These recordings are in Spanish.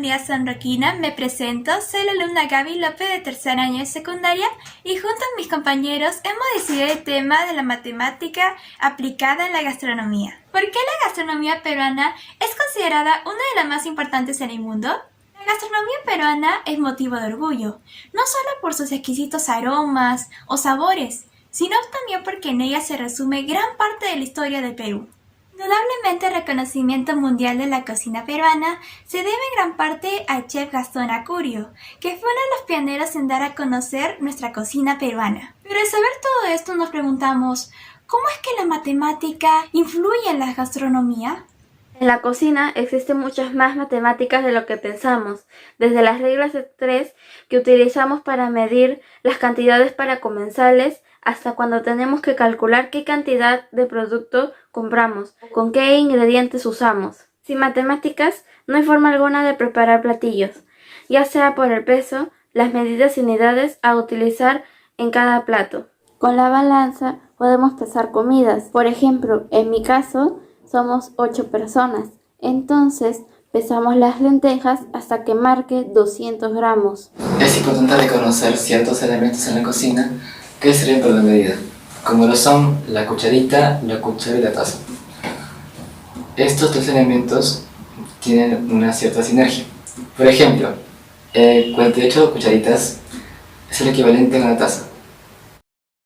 comunidad sanroquina, me presento, soy la alumna Gaby López de tercer año de secundaria y junto a mis compañeros hemos decidido el tema de la matemática aplicada en la gastronomía. ¿Por qué la gastronomía peruana es considerada una de las más importantes en el mundo? La gastronomía peruana es motivo de orgullo, no solo por sus exquisitos aromas o sabores, sino también porque en ella se resume gran parte de la historia del Perú. Indudablemente el reconocimiento mundial de la cocina peruana se debe en gran parte al chef Gastón Acurio, que fue uno de los pioneros en dar a conocer nuestra cocina peruana. Pero al saber todo esto nos preguntamos, ¿cómo es que la matemática influye en la gastronomía? En la cocina existen muchas más matemáticas de lo que pensamos, desde las reglas de tres que utilizamos para medir las cantidades para comensales hasta cuando tenemos que calcular qué cantidad de producto compramos, con qué ingredientes usamos. Sin matemáticas no hay forma alguna de preparar platillos, ya sea por el peso, las medidas y unidades a utilizar en cada plato. Con la balanza podemos pesar comidas. Por ejemplo, en mi caso, somos 8 personas. Entonces, pesamos las lentejas hasta que marque 200 gramos. Es importante reconocer ciertos elementos en la cocina que sirven para la medida, como lo son la cucharita, la cuchara y la taza. Estos tres elementos tienen una cierta sinergia. Por ejemplo, 48 cucharitas es el equivalente a una taza.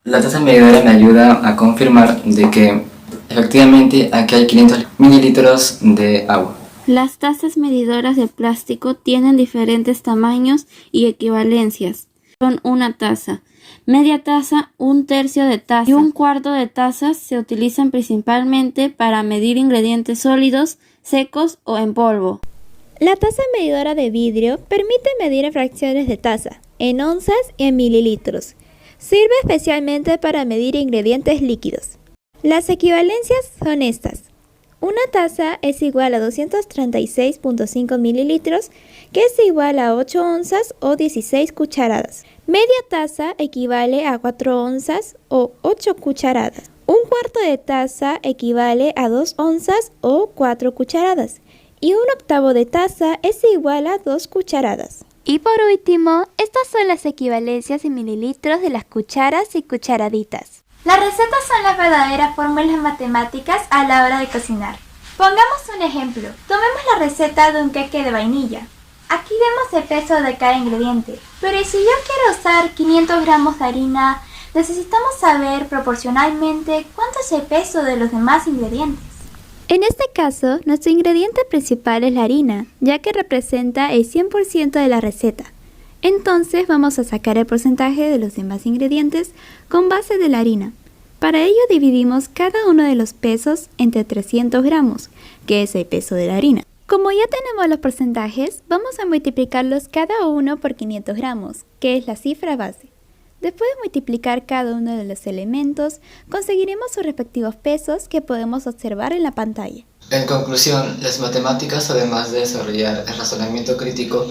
La taza medidora me ayuda a confirmar de que efectivamente aquí hay 500 mililitros de agua. Las tazas medidoras de plástico tienen diferentes tamaños y equivalencias. Son una taza, media taza, un tercio de taza y un cuarto de taza se utilizan principalmente para medir ingredientes sólidos, secos o en polvo. La taza medidora de vidrio permite medir en fracciones de taza, en onzas y en mililitros. Sirve especialmente para medir ingredientes líquidos. Las equivalencias son estas. Una taza es igual a 236.5 mililitros, que es igual a 8 onzas o 16 cucharadas. Media taza equivale a 4 onzas o 8 cucharadas. Un cuarto de taza equivale a 2 onzas o 4 cucharadas. Y un octavo de taza es igual a 2 cucharadas. Y por último, estas son las equivalencias en mililitros de las cucharas y cucharaditas. Las recetas son las verdaderas fórmulas matemáticas a la hora de cocinar. Pongamos un ejemplo. Tomemos la receta de un queque de vainilla. Aquí vemos el peso de cada ingrediente, pero si yo quiero usar 500 gramos de harina, necesitamos saber proporcionalmente cuánto es el peso de los demás ingredientes. En este caso, nuestro ingrediente principal es la harina, ya que representa el 100% de la receta. Entonces vamos a sacar el porcentaje de los demás ingredientes con base de la harina. Para ello dividimos cada uno de los pesos entre 300 gramos, que es el peso de la harina. Como ya tenemos los porcentajes, vamos a multiplicarlos cada uno por 500 gramos, que es la cifra base. Después de multiplicar cada uno de los elementos, conseguiremos sus respectivos pesos que podemos observar en la pantalla. En conclusión, las matemáticas, además de desarrollar el razonamiento crítico,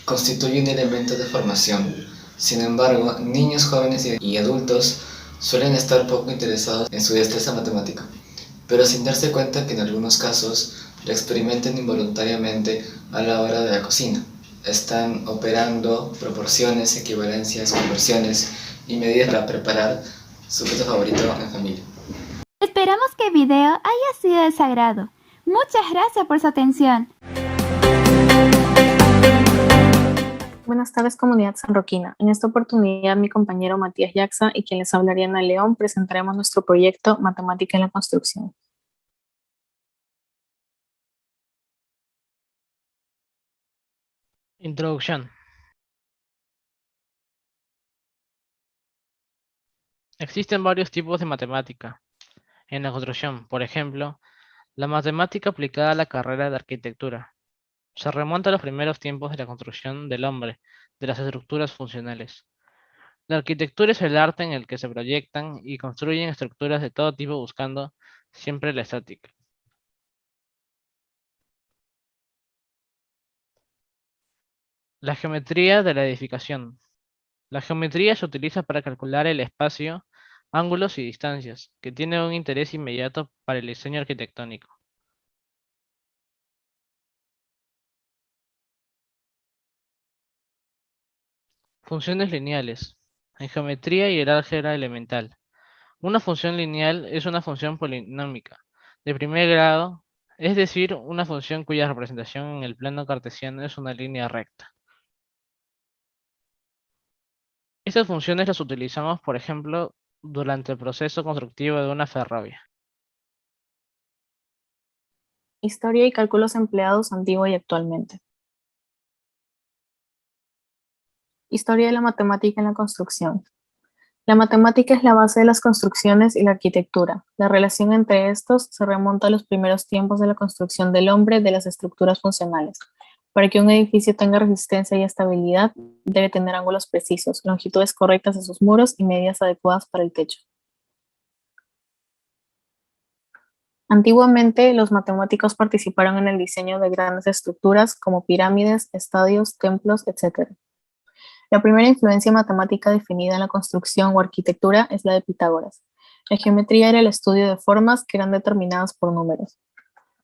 constituyen un elemento de formación. Sin embargo, niños, jóvenes y adultos suelen estar poco interesados en su destreza matemática, pero sin darse cuenta que en algunos casos la experimentan involuntariamente a la hora de la cocina. Están operando proporciones, equivalencias, conversiones y medidas para preparar su plato favorito en familia. Esperamos que el video haya sido de su agrado. Muchas gracias por su atención. Buenas tardes, comunidad sanroquina. En esta oportunidad, mi compañero Matías Yaxa y quien les hablaría Ana León presentaremos nuestro proyecto Matemática en la Construcción. Introducción. Existen varios tipos de matemática en la construcción. Por ejemplo, la matemática aplicada a la carrera de arquitectura. Se remonta a los primeros tiempos de la construcción del hombre, de las estructuras funcionales. La arquitectura es el arte en el que se proyectan y construyen estructuras de todo tipo buscando siempre la estática. La geometría de la edificación. La geometría se utiliza para calcular el espacio, ángulos y distancias, que tiene un interés inmediato para el diseño arquitectónico. Funciones lineales. En geometría y el álgebra elemental. Una función lineal es una función polinómica de primer grado, es decir, una función cuya representación en el plano cartesiano es una línea recta. Estas funciones las utilizamos, por ejemplo, durante el proceso constructivo de una ferrovia. Historia y cálculos empleados antiguo y actualmente. Historia de la matemática en la construcción. La matemática es la base de las construcciones y la arquitectura. La relación entre estos se remonta a los primeros tiempos de la construcción del hombre de las estructuras funcionales. Para que un edificio tenga resistencia y estabilidad, debe tener ángulos precisos, longitudes correctas de sus muros y medidas adecuadas para el techo. Antiguamente, los matemáticos participaron en el diseño de grandes estructuras como pirámides, estadios, templos, etc. La primera influencia matemática definida en la construcción o arquitectura es la de Pitágoras. La geometría era el estudio de formas que eran determinadas por números.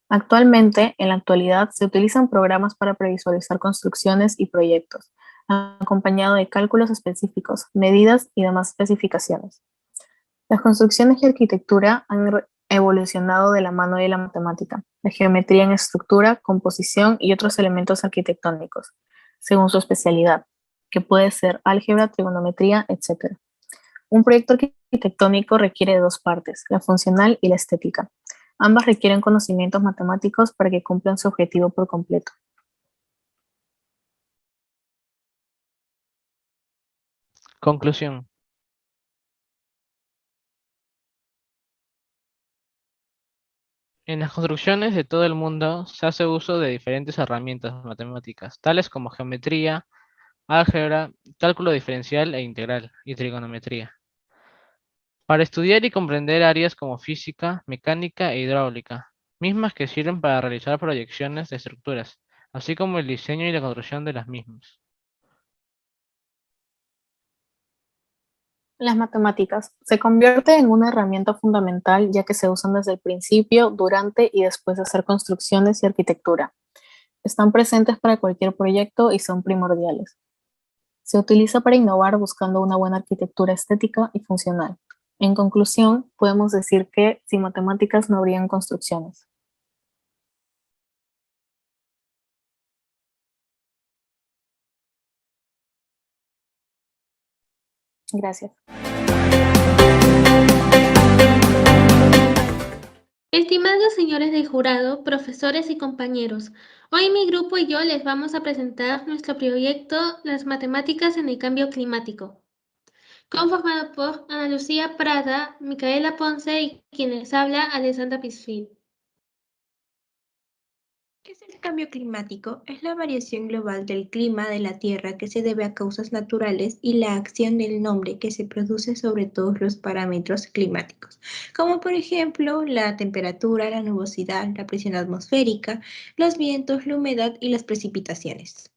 Actualmente, en la actualidad, se utilizan programas para previsualizar construcciones y proyectos, acompañado de cálculos específicos, medidas y demás especificaciones. Las construcciones y arquitectura han evolucionado de la mano de la matemática, la geometría en estructura, composición y otros elementos arquitectónicos, según su especialidad, que puede ser álgebra, trigonometría, etc. Un proyecto arquitectónico requiere de dos partes, la funcional y la estética. Ambas requieren conocimientos matemáticos para que cumplan su objetivo por completo. Conclusión. En las construcciones de todo el mundo se hace uso de diferentes herramientas matemáticas, tales como geometría, álgebra, cálculo diferencial e integral, y trigonometría, para estudiar y comprender áreas como física, mecánica e hidráulica, mismas que sirven para realizar proyecciones de estructuras, así como el diseño y la construcción de las mismas. Las matemáticas se convierten en una herramienta fundamental ya que se usan desde el principio, durante y después de hacer construcciones y arquitectura. Están presentes para cualquier proyecto y son primordiales. Se utiliza para innovar buscando una buena arquitectura estética y funcional. En conclusión, podemos decir que sin matemáticas no habrían construcciones. Gracias. Estimados señores del jurado, profesores y compañeros, hoy mi grupo y yo les vamos a presentar nuestro proyecto Las matemáticas en el cambio climático, conformado por Ana Lucía Prada, Micaela Ponce y quien les habla, Alessandra Pisfil. ¿Qué es el cambio climático? Es la variación global del clima de la Tierra que se debe a causas naturales y la acción del hombre que se produce sobre todos los parámetros climáticos, como por ejemplo la temperatura, la nubosidad, la presión atmosférica, los vientos, la humedad y las precipitaciones.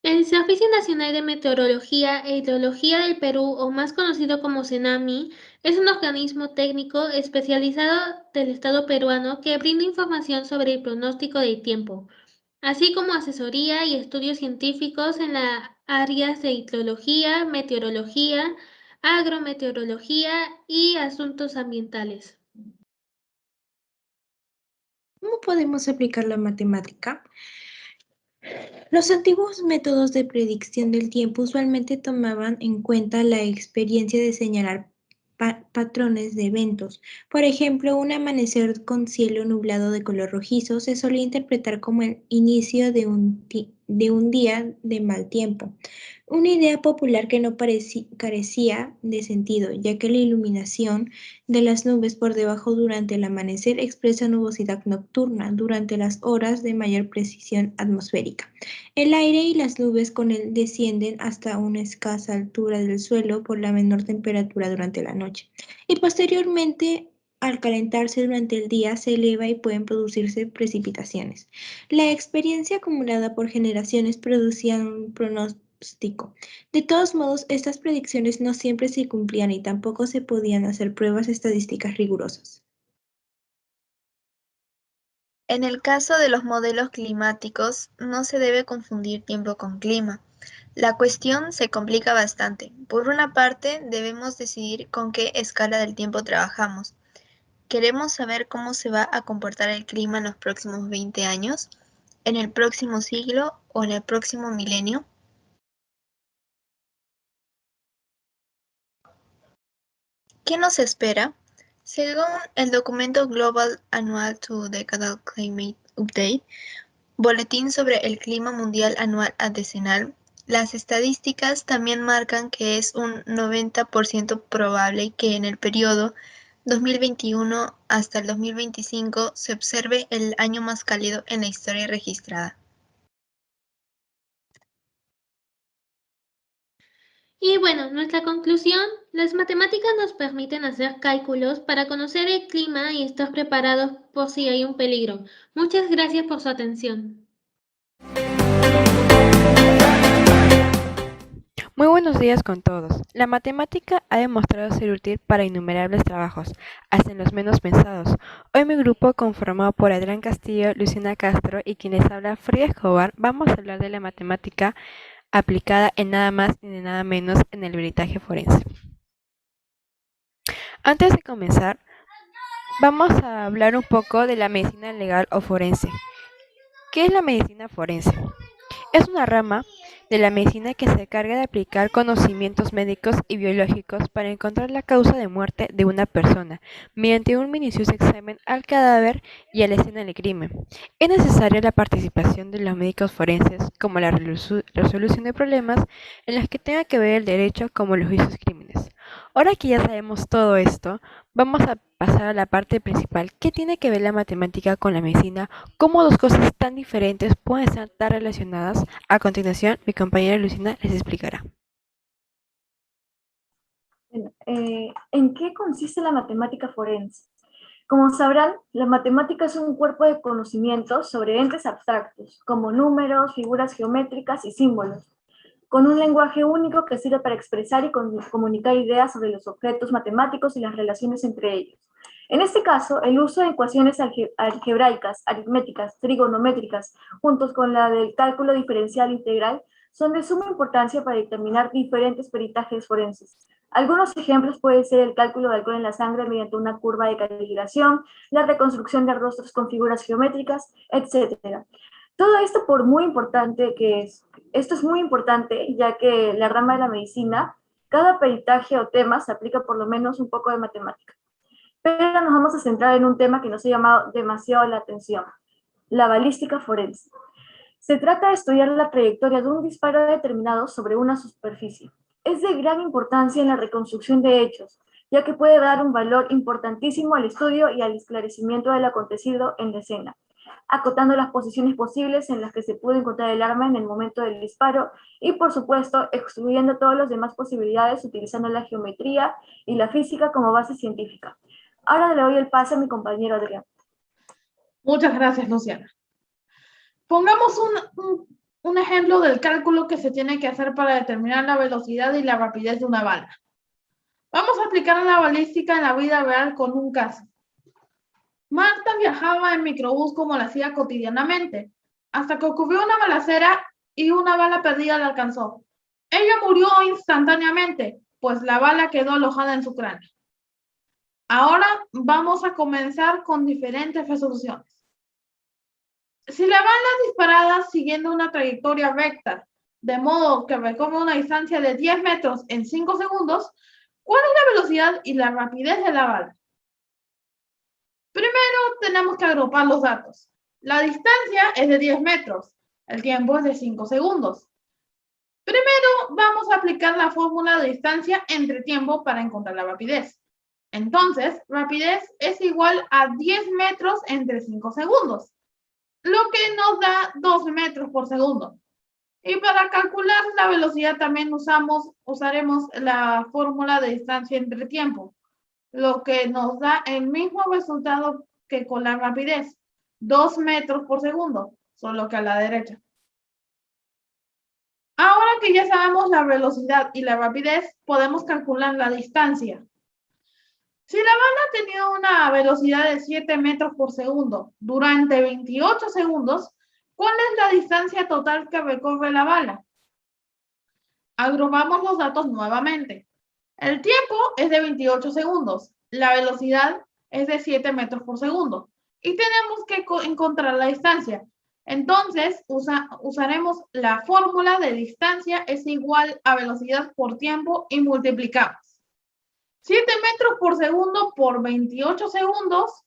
El Servicio Nacional de Meteorología e Hidrología del Perú, o más conocido como CENAMI, es un organismo técnico especializado del Estado peruano que brinda información sobre el pronóstico del tiempo, así como asesoría y estudios científicos en las áreas de hidrología, meteorología, agrometeorología y asuntos ambientales. ¿Cómo podemos aplicar la matemática? Los antiguos métodos de predicción del tiempo usualmente tomaban en cuenta la experiencia de señalar patrones de eventos. Por ejemplo, un amanecer con cielo nublado de color rojizo se solía interpretar como el inicio de un día de mal tiempo. Una idea popular que no carecía de sentido, ya que la iluminación de las nubes por debajo durante el amanecer expresa nubosidad nocturna durante las horas de mayor precisión atmosférica. El aire y las nubes con él descienden hasta una escasa altura del suelo por la menor temperatura durante la noche. Y posteriormente, al calentarse durante el día, se eleva y pueden producirse precipitaciones. La experiencia acumulada por generaciones producía un pronóstico. De todos modos, estas predicciones no siempre se cumplían y tampoco se podían hacer pruebas estadísticas rigurosas. En el caso de los modelos climáticos, no se debe confundir tiempo con clima. La cuestión se complica bastante. Por una parte, debemos decidir con qué escala del tiempo trabajamos. ¿Queremos saber cómo se va a comportar el clima en los próximos 20 años, en el próximo siglo o en el próximo milenio? ¿Qué nos espera? Según el documento Global Annual to Decadal Climate Update, Boletín sobre el Clima Mundial Anual a Decenal, las estadísticas también marcan que es un 90% probable que en el periodo 2021 hasta el 2025 se observe el año más cálido en la historia registrada. Y bueno, nuestra conclusión, las matemáticas nos permiten hacer cálculos para conocer el clima y estar preparados por si hay un peligro. Muchas gracias por su atención. Muy buenos días con todos. La matemática ha demostrado ser útil para innumerables trabajos, hasta en los menos pensados. Hoy mi grupo, conformado por Adrián Castillo, Luciana Castro y quien les habla, Frida Escobar, vamos a hablar de la matemática aplicada en nada más ni de nada menos en el peritaje forense. Antes de comenzar, vamos a hablar un poco de la medicina legal o forense. ¿Qué es la medicina forense? Es una rama de la medicina que se encarga de aplicar conocimientos médicos y biológicos para encontrar la causa de muerte de una persona mediante un minucioso examen al cadáver y a la escena del crimen. Es necesaria la participación de los médicos forenses como la resolución de problemas en los que tenga que ver el derecho como los juicios crímenes. Ahora que ya sabemos todo esto, vamos a pasar a la parte principal. ¿Qué tiene que ver la matemática con la medicina? ¿Cómo dos cosas tan diferentes pueden estar tan relacionadas? A continuación, mi compañera Lucina les explicará. ¿En qué consiste la matemática forense? Como sabrán, la matemática es un cuerpo de conocimientos sobre entes abstractos, como números, figuras geométricas y símbolos, con un lenguaje único que sirve para expresar y comunicar ideas sobre los objetos matemáticos y las relaciones entre ellos. En este caso, el uso de ecuaciones algebraicas, aritméticas, trigonométricas, juntos con la del cálculo diferencial integral, son de suma importancia para determinar diferentes peritajes forenses. Algunos ejemplos pueden ser el cálculo de alcohol en la sangre mediante una curva de calibración, la reconstrucción de rostros con figuras geométricas, etc. Todo esto por muy importante que es. Esto es muy importante ya que la rama de la medicina, cada peritaje o tema se aplica por lo menos un poco de matemática. Pero nos vamos a centrar en un tema que nos ha llamado demasiado la atención, la balística forense. Se trata de estudiar la trayectoria de un disparo determinado sobre una superficie. Es de gran importancia en la reconstrucción de hechos, ya que puede dar un valor importantísimo al estudio y al esclarecimiento del acontecido en la escena, acotando las posiciones posibles en las que se pudo encontrar el arma en el momento del disparo y, por supuesto, excluyendo todas las demás posibilidades utilizando la geometría y la física como base científica. Ahora le doy el pase a mi compañero Adrián. Muchas gracias, Luciana. Pongamos un ejemplo del cálculo que se tiene que hacer para determinar la velocidad y la rapidez de una bala. Vamos a aplicar la balística en la vida real con un caso. Marta viajaba en microbús como lo hacía cotidianamente, hasta que ocurrió una balacera y una bala perdida la alcanzó. Ella murió instantáneamente, pues la bala quedó alojada en su cráneo. Ahora vamos a comenzar con diferentes resoluciones. Si la bala es disparada siguiendo una trayectoria recta, de modo que recorre una distancia de 10 metros en 5 segundos, ¿cuál es la velocidad y la rapidez de la bala? Primero tenemos que agrupar los datos. La distancia es de 10 metros, el tiempo es de 5 segundos. Primero vamos a aplicar la fórmula de distancia entre tiempo para encontrar la rapidez. Entonces, rapidez es igual a 10 metros entre 5 segundos, lo que nos da 12 metros por segundo. Y para calcular la velocidad también usaremos la fórmula de distancia entre tiempo, lo que nos da el mismo resultado que con la rapidez, 2 metros por segundo, solo que a la derecha. Ahora que ya sabemos la velocidad y la rapidez, podemos calcular la distancia. Si la bala tenía una velocidad de 7 metros por segundo durante 28 segundos, ¿cuál es la distancia total que recorre la bala? Agrupamos los datos nuevamente. El tiempo es de 28 segundos. La velocidad es de 7 metros por segundo. Y tenemos que encontrar la distancia. Entonces, usaremos la fórmula de distancia es igual a velocidad por tiempo y multiplicamos. 7 metros por segundo por 28 segundos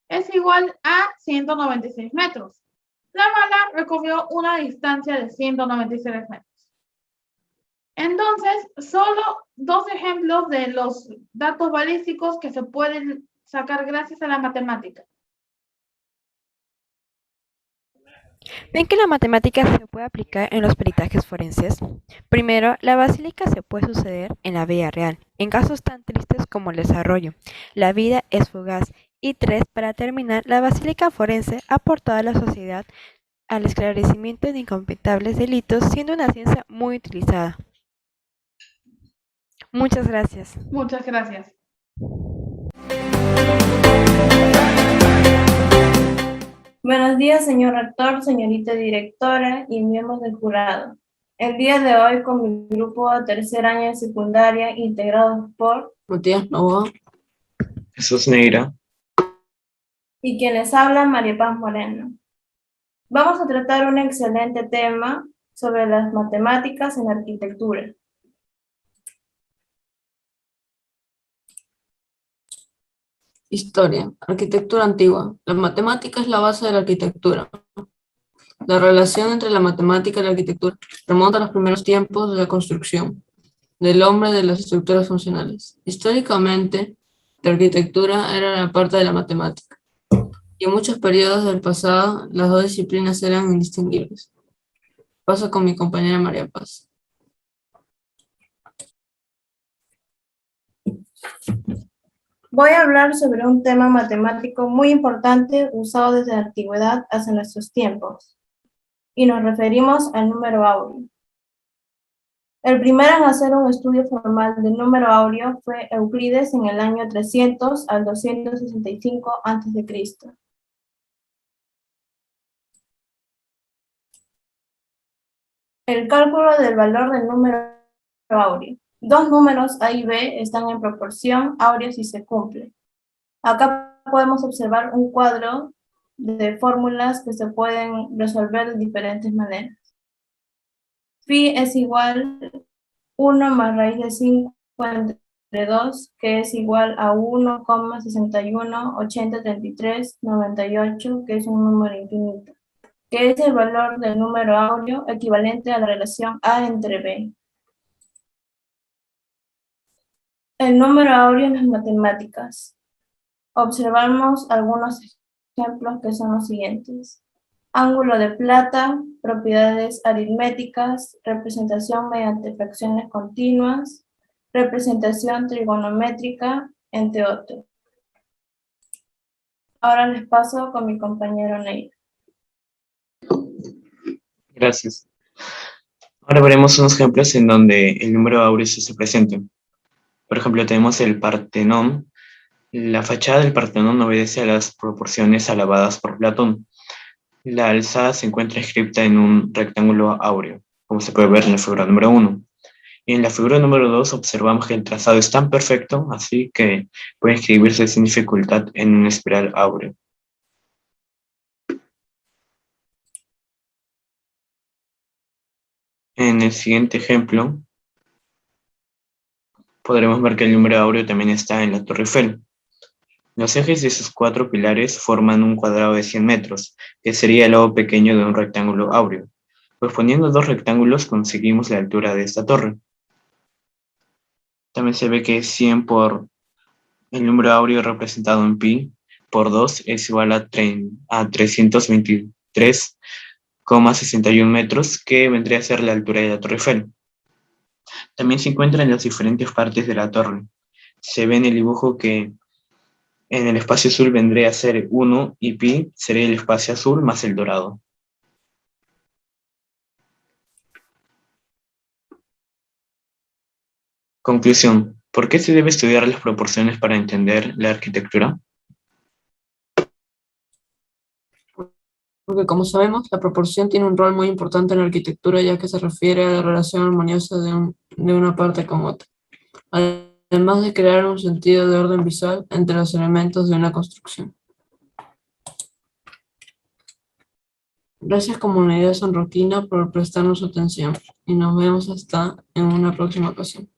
es igual a 196 metros. La bala recorrió una distancia de 196 metros. Entonces, solo dos ejemplos de los datos balísticos que se pueden sacar gracias a la matemática. ¿Ven que la matemática se puede aplicar en los peritajes forenses? Primero, la basílica se puede suceder en la vida real, en casos tan tristes como el desarrollo. La vida es fugaz. Y tres, para terminar, la basílica forense ha aportado a la sociedad al esclarecimiento de incomputables delitos, siendo una ciencia muy utilizada. Muchas gracias. Muchas gracias. Buenos días, señor rector, señorita directora y miembros del jurado. El día de hoy, con mi grupo de tercer año de secundaria, integrado por Matías Novoa, Jesús Neira, y quienes hablan, María Paz Moreno. Vamos a tratar un excelente tema sobre las matemáticas en la arquitectura. Historia, arquitectura antigua. La matemática es la base de la arquitectura. La relación entre la matemática y la arquitectura remonta a los primeros tiempos de la construcción del hombre de las estructuras funcionales. Históricamente, la arquitectura era la parte de la matemática, y en muchos periodos del pasado las dos disciplinas eran indistinguibles. Paso con mi compañera María Paz. Voy a hablar sobre un tema matemático muy importante usado desde la antigüedad hasta nuestros tiempos, y nos referimos al número áureo. El primero en hacer un estudio formal del número áureo fue Euclides en el año 300 al 265 a.C. El cálculo del valor del número áureo. Dos números A y B están en proporción áurea si se cumple. Acá podemos observar un cuadro de fórmulas que se pueden resolver de diferentes maneras. Phi es igual 1 más raíz de 5 entre 2, que es igual a 1,61803398, que es un número infinito, que es el valor del número áureo equivalente a la relación A entre B. El número áureo en las matemáticas. Observamos algunos ejemplos que son los siguientes. Ángulo de plata, propiedades aritméticas, representación mediante fracciones continuas, representación trigonométrica, entre otros. Ahora les paso con mi compañero Neira. Gracias. Ahora veremos unos ejemplos en donde el número áureo se presenta. Por ejemplo, tenemos el Partenón. La fachada del Partenón obedece a las proporciones alabadas por Platón. La alzada se encuentra inscrita en un rectángulo áureo, como se puede ver en la figura número 1. Y en la figura número 2 observamos que el trazado es tan perfecto, así que puede escribirse sin dificultad en una espiral áureo. En el siguiente ejemplo, podremos ver que el número áureo también está en la Torre Eiffel. Los ejes de sus 4 pilares forman un cuadrado de 100 metros, que sería el lado pequeño de un rectángulo áureo. Pues poniendo dos rectángulos conseguimos la altura de esta torre. También se ve que 100 por el número áureo representado en pi por 2 es igual a 323,61 metros, que vendría a ser la altura de la Torre Eiffel. También se encuentra en las diferentes partes de la torre. Se ve en el dibujo que en el espacio azul vendría a ser 1 y pi sería el espacio azul más el dorado. Conclusión. ¿Por qué se debe estudiar las proporciones para entender la arquitectura? Porque como sabemos, la proporción tiene un rol muy importante en la arquitectura, ya que se refiere a la relación armoniosa de una parte con otra, además de crear un sentido de orden visual entre los elementos de una construcción. Gracias comunidad sanroquina por prestarnos su atención y nos vemos hasta en una próxima ocasión.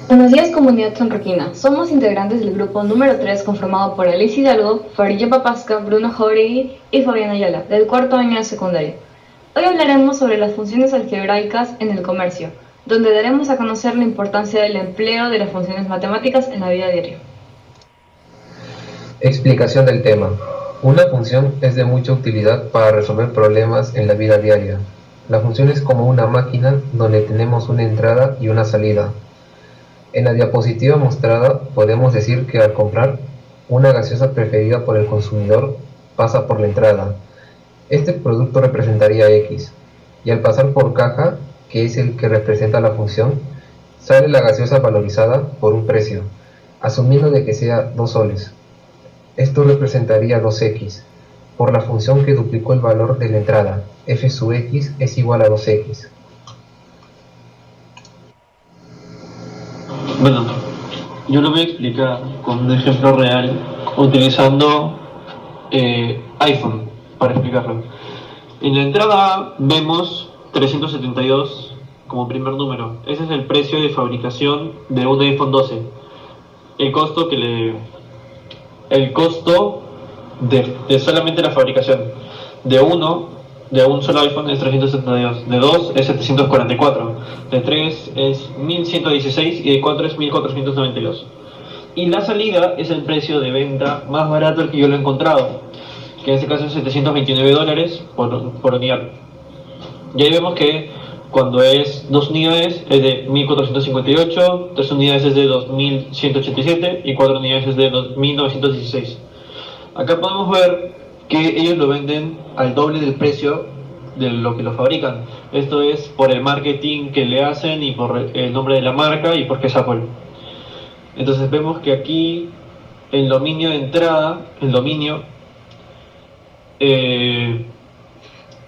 Buenos días, comunidad sanroquina. Somos integrantes del grupo número 3 conformado por Alice Hidalgo, Farillo Papasca, Bruno Jauregui y Fabiana Ayala, del cuarto año de secundaria. Hoy hablaremos sobre las funciones algebraicas en el comercio, donde daremos a conocer la importancia del empleo de las funciones matemáticas en la vida diaria. Explicación del tema. Una función es de mucha utilidad para resolver problemas en la vida diaria. La función es como una máquina donde tenemos una entrada y una salida. En la diapositiva mostrada podemos decir que al comprar una gaseosa preferida por el consumidor pasa por la entrada. Este producto representaría X, y al pasar por caja, que es el que representa la función, sale la gaseosa valorizada por un precio, asumiendo de que sea 2 soles. Esto representaría 2X, por la función que duplicó el valor de la entrada, f sub x es igual a 2X. Bueno, yo lo voy a explicar con un ejemplo real utilizando iPhone para explicarlo. En la entrada A vemos 372 como primer número. Ese es el precio de fabricación de un iPhone 12. El costo de solamente la fabricación de un solo iPhone es 372, de 2 es 744, de 3 es 1116 y de 4 es 1492. Y la salida es el precio de venta más barato el que yo lo he encontrado, que en este caso es $729 por unidad. Y ahí vemos que cuando es 2 unidades es de 1458, 3 unidades es de 2187 y 4 unidades es de 2916. Acá podemos ver que ellos lo venden al doble del precio de lo que lo fabrican. Esto es por el marketing que le hacen y por el nombre de la marca y porque es Apple. Entonces vemos que aquí el dominio de entrada,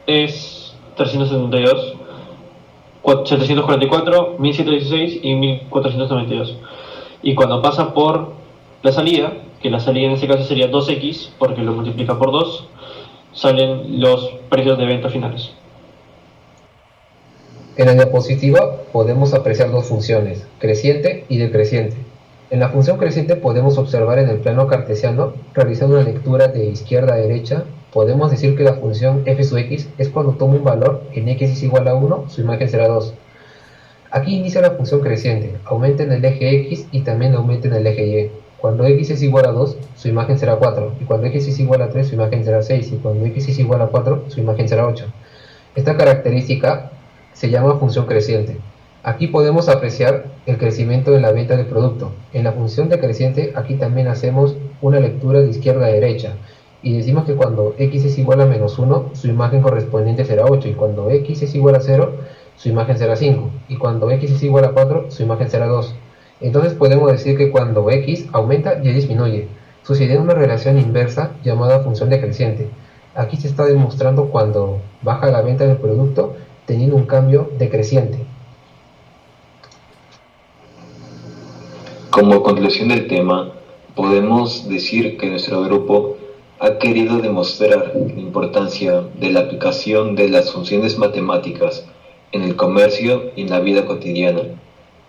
es 372, 744, 1116 y 1492. Y cuando pasa por la salida, que la salida en este caso sería 2X, porque lo multiplica por 2, salen los precios de venta finales. En la diapositiva podemos apreciar dos funciones, creciente y decreciente. En la función creciente podemos observar en el plano cartesiano, realizando una lectura de izquierda a derecha, podemos decir que la función f sub x es cuando toma un valor en x es igual a 1, su imagen será 2. Aquí inicia la función creciente, aumenta en el eje x y también aumenta en el eje y. Cuando x es igual a 2, su imagen será 4, y cuando x es igual a 3, su imagen será 6, y cuando x es igual a 4, su imagen será 8. Esta característica se llama función creciente. Aquí podemos apreciar el crecimiento en la venta del producto. En la función decreciente, aquí también hacemos una lectura de izquierda a derecha, y decimos que cuando x es igual a menos 1, su imagen correspondiente será 8, y cuando x es igual a 0, su imagen será 5, y cuando x es igual a 4, su imagen será 2. Entonces podemos decir que cuando x aumenta, y disminuye, sucede una relación inversa llamada función decreciente. Aquí se está demostrando cuando baja la venta del producto teniendo un cambio decreciente. Como conclusión del tema, podemos decir que nuestro grupo ha querido demostrar la importancia de la aplicación de las funciones matemáticas en el comercio y en la vida cotidiana.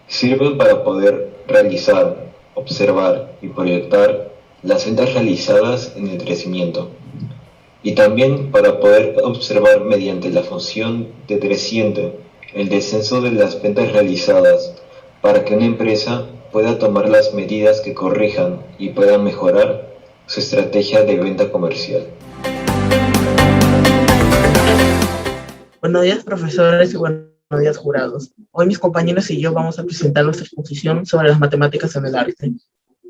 Sirven para poder realizar, observar y proyectar las ventas realizadas en el crecimiento, y también para poder observar mediante la función decreciente el descenso de las ventas realizadas para que una empresa pueda tomar las medidas que corrijan y pueda mejorar su estrategia de venta comercial. Buenos días, profesores, y buenos días, jurados. Hoy mis compañeros y yo vamos a presentar nuestra exposición sobre las matemáticas en el arte.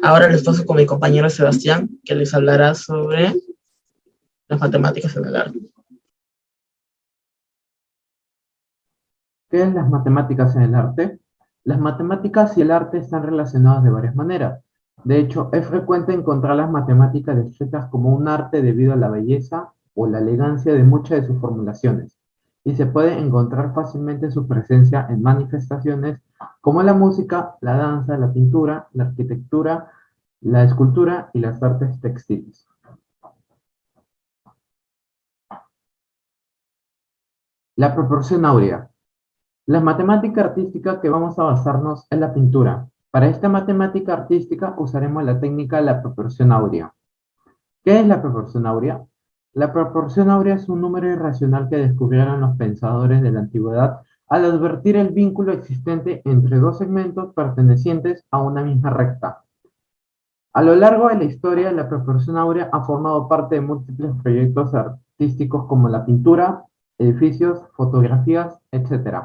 Ahora les paso con mi compañero Sebastián, que les hablará sobre las matemáticas en el arte. ¿Qué es las matemáticas en el arte? Las matemáticas y el arte están relacionados de varias maneras. De hecho, es frecuente encontrar las matemáticas descritas como un arte debido a la belleza o la elegancia de muchas de sus formulaciones, y se puede encontrar fácilmente su presencia en manifestaciones como la música, la danza, la pintura, la arquitectura, la escultura y las artes textiles. La proporción áurea. La matemática artística que vamos a basarnos es la pintura. Para esta matemática artística usaremos la técnica de la proporción áurea. ¿Qué es la proporción áurea? La proporción áurea es un número irracional que descubrieron los pensadores de la antigüedad al advertir el vínculo existente entre dos segmentos pertenecientes a una misma recta. A lo largo de la historia, la proporción áurea ha formado parte de múltiples proyectos artísticos como la pintura, edificios, fotografías, etc.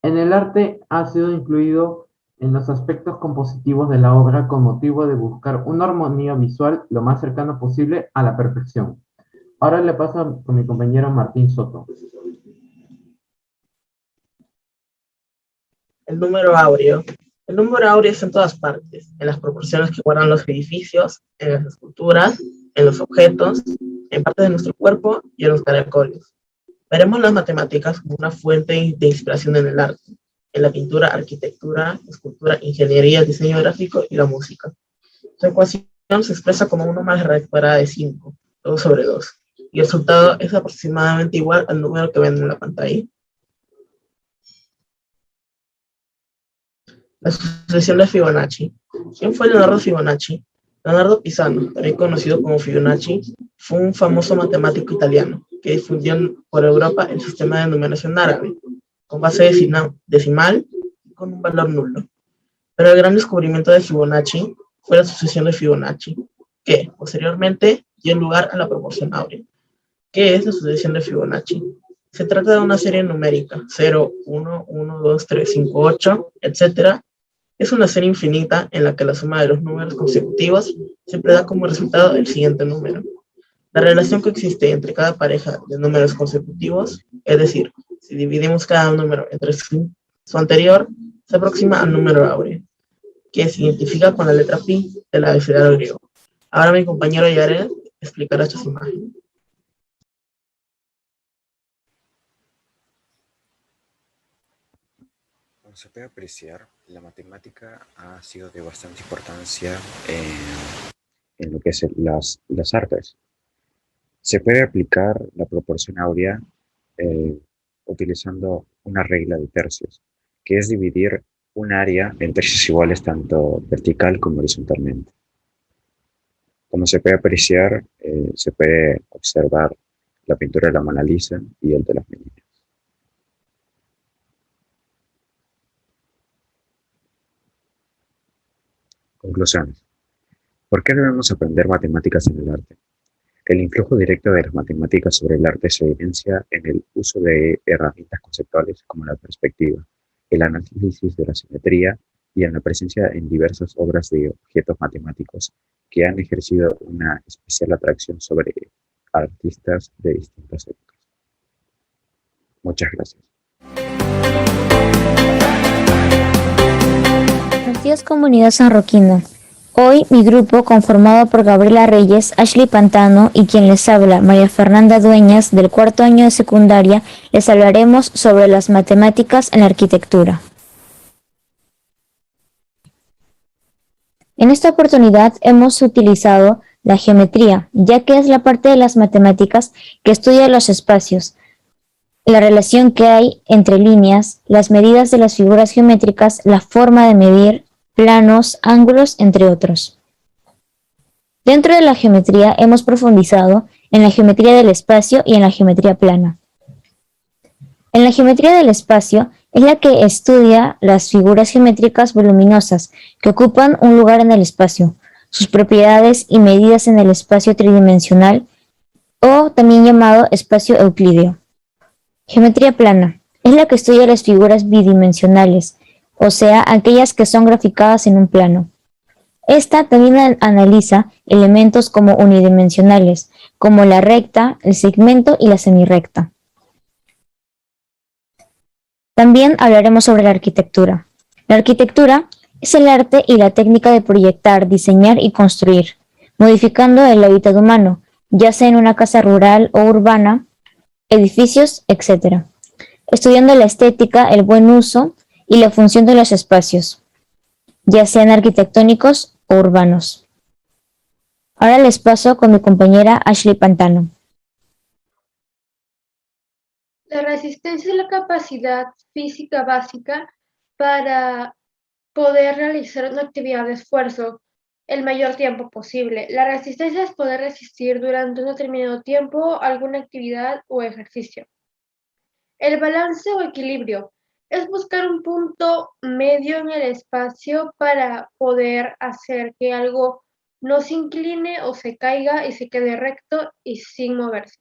En el arte ha sido incluido en los aspectos compositivos de la obra con motivo de buscar una armonía visual lo más cercana posible a la perfección. Ahora le paso con mi compañero Martín Soto. El número áureo. El número áureo está en todas partes, en las proporciones que guardan los edificios, en las esculturas, en los objetos, en partes de nuestro cuerpo y en los caracoles. Veremos las matemáticas como una fuente de inspiración en el arte, en la pintura, arquitectura, escultura, ingeniería, diseño gráfico y la música. Su ecuación se expresa como 1 más la raíz cuadrada de 5, 2 sobre 2, y el resultado es aproximadamente igual al número que ven en la pantalla. La sucesión de Fibonacci. ¿Quién fue Leonardo Fibonacci? Leonardo Pisano, también conocido como Fibonacci, fue un famoso matemático italiano que difundió por Europa el sistema de numeración árabe, con base decimal y con un valor nulo. Pero el gran descubrimiento de Fibonacci fue la sucesión de Fibonacci, que posteriormente dio lugar a la proporción áurea. ¿Qué es la sucesión de Fibonacci? Se trata de una serie numérica, 0, 1, 1, 2, 3, 5, 8, etc. Es una serie infinita en la que la suma de los números consecutivos siempre da como resultado el siguiente número. La relación que existe entre cada pareja de números consecutivos, es decir, si dividimos cada número entre su anterior, se aproxima al número áureo, que se identifica con la letra pi del abecedario griego. Ahora mi compañero Yared explicará estas imágenes. Como se puede apreciar, la matemática ha sido de bastante importancia en lo que es las artes. Se puede aplicar la proporción áurea utilizando una regla de tercios, que es dividir un área en tercios iguales tanto vertical como horizontalmente. Como se puede apreciar, se puede observar la pintura de la Mona Lisa y el de las meninas. Conclusiones. ¿Por qué debemos aprender matemáticas en el arte? El influjo directo de las matemáticas sobre el arte se evidencia en el uso de herramientas conceptuales como la perspectiva, el análisis de la simetría y en la presencia en diversas obras de objetos matemáticos que han ejercido una especial atracción sobre artistas de distintas épocas. Muchas gracias. Buenos días, comunidad sanroquina. Hoy mi grupo, conformado por Gabriela Reyes, Ashley Pantano y quien les habla, María Fernanda Dueñas, del 4º año de secundaria, les hablaremos sobre las matemáticas en la arquitectura. En esta oportunidad hemos utilizado la geometría, ya que es la parte de las matemáticas que estudia los espacios, la relación que hay entre líneas, las medidas de las figuras geométricas, la forma de medir, planos, ángulos, entre otros. Dentro de la geometría hemos profundizado en la geometría del espacio y en la geometría plana. En la geometría del espacio es la que estudia las figuras geométricas voluminosas que ocupan un lugar en el espacio, sus propiedades y medidas en el espacio tridimensional o también llamado espacio euclídeo. Geometría plana es la que estudia las figuras bidimensionales, o sea, aquellas que son graficadas en un plano. Esta también analiza elementos como unidimensionales, como la recta, el segmento y la semirrecta. También hablaremos sobre la arquitectura. La arquitectura es el arte y la técnica de proyectar, diseñar y construir, modificando el hábitat humano, ya sea en una casa rural o urbana, edificios, etc. Estudiando la estética, el buen uso y la función de los espacios, ya sean arquitectónicos o urbanos. Ahora les paso con mi compañera Ashley Pantano. La resistencia es la capacidad física básica para poder realizar una actividad de esfuerzo el mayor tiempo posible. La resistencia es poder resistir durante un determinado tiempo alguna actividad o ejercicio. El balance o equilibrio es buscar un punto medio en el espacio para poder hacer que algo no se incline o se caiga y se quede recto y sin moverse.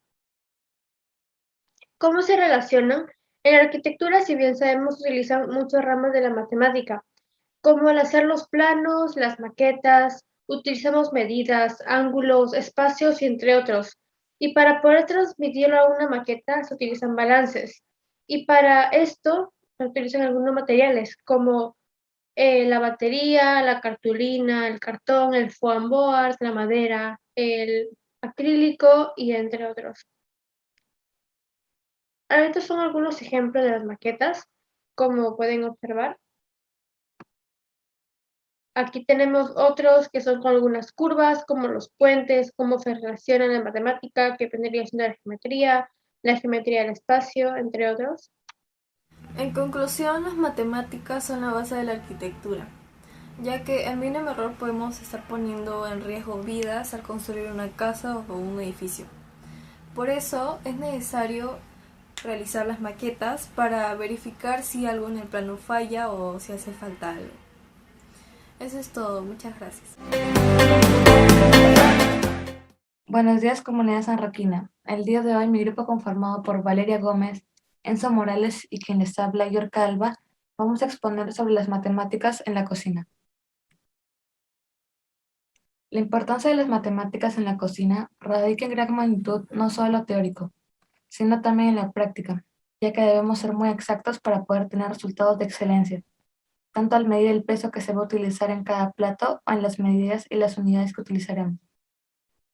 ¿Cómo se relacionan? En la arquitectura, si bien sabemos, utilizan muchas ramas de la matemática, como el hacer los planos, las maquetas, utilizamos medidas, ángulos, espacios y entre otros. Y para poder transmitirlo a una maqueta se utilizan balances. Y para esto se utilizan algunos materiales como la batería, la cartulina, el cartón, el foam board, la madera, el acrílico y entre otros. Estos son algunos ejemplos de las maquetas, como pueden observar. Aquí tenemos otros que son con algunas curvas, como los puentes, cómo se relacionan en matemática, que vendría siendo la geometría del espacio, entre otros. En conclusión, las matemáticas son la base de la arquitectura, ya que en mínimo error podemos estar poniendo en riesgo vidas al construir una casa o un edificio. Por eso es necesario realizar las maquetas para verificar si algo en el plano falla o si hace falta algo. Eso es todo, muchas gracias. Buenos días, comunidad sanroquina. El día de hoy mi grupo conformado por Valeria Gómez, Enzo Morales y quien les habla, Yorka Alba, vamos a exponer sobre las matemáticas en la cocina. La importancia de las matemáticas en la cocina radica en gran magnitud no solo teórico, sino también en la práctica, ya que debemos ser muy exactos para poder tener resultados de excelencia, tanto al medir el peso que se va a utilizar en cada plato o en las medidas y las unidades que utilizaremos,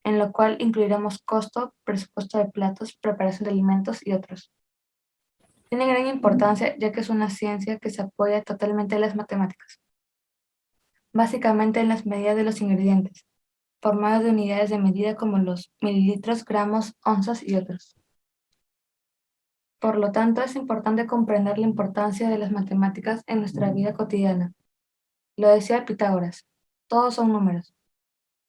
en lo cual incluiremos costo, presupuesto de platos, preparación de alimentos y otros. Tiene gran importancia ya que es una ciencia que se apoya totalmente en las matemáticas, básicamente en las medidas de los ingredientes, formadas de unidades de medida como los mililitros, gramos, onzas y otros. Por lo tanto, es importante comprender la importancia de las matemáticas en nuestra vida cotidiana. Lo decía Pitágoras, todos son números.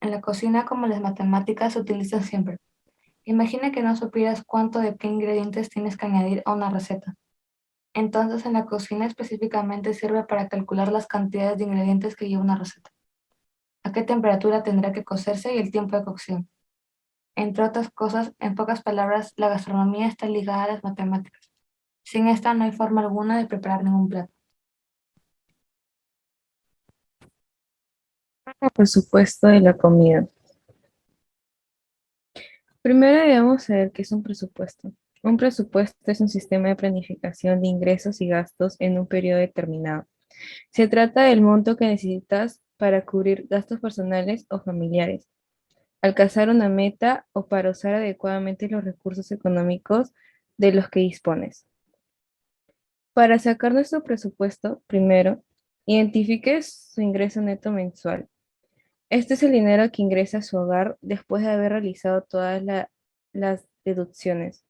En la cocina, como las matemáticas, se utilizan siempre. Imagina que no supieras cuánto de qué ingredientes tienes que añadir a una receta. Entonces, en la cocina específicamente sirve para calcular las cantidades de ingredientes que lleva una receta, a qué temperatura tendrá que cocerse y el tiempo de cocción. Entre otras cosas, en pocas palabras, la gastronomía está ligada a las matemáticas. Sin esta no hay forma alguna de preparar ningún plato. El presupuesto de la comida. Primero debemos saber qué es un presupuesto. Un presupuesto es un sistema de planificación de ingresos y gastos en un periodo determinado. Se trata del monto que necesitas para cubrir gastos personales o familiares, alcanzar una meta o para usar adecuadamente los recursos económicos de los que dispones. Para sacar nuestro presupuesto, primero, identifique su ingreso neto mensual. Este es el dinero que ingresa a su hogar después de haber realizado todas las deducciones.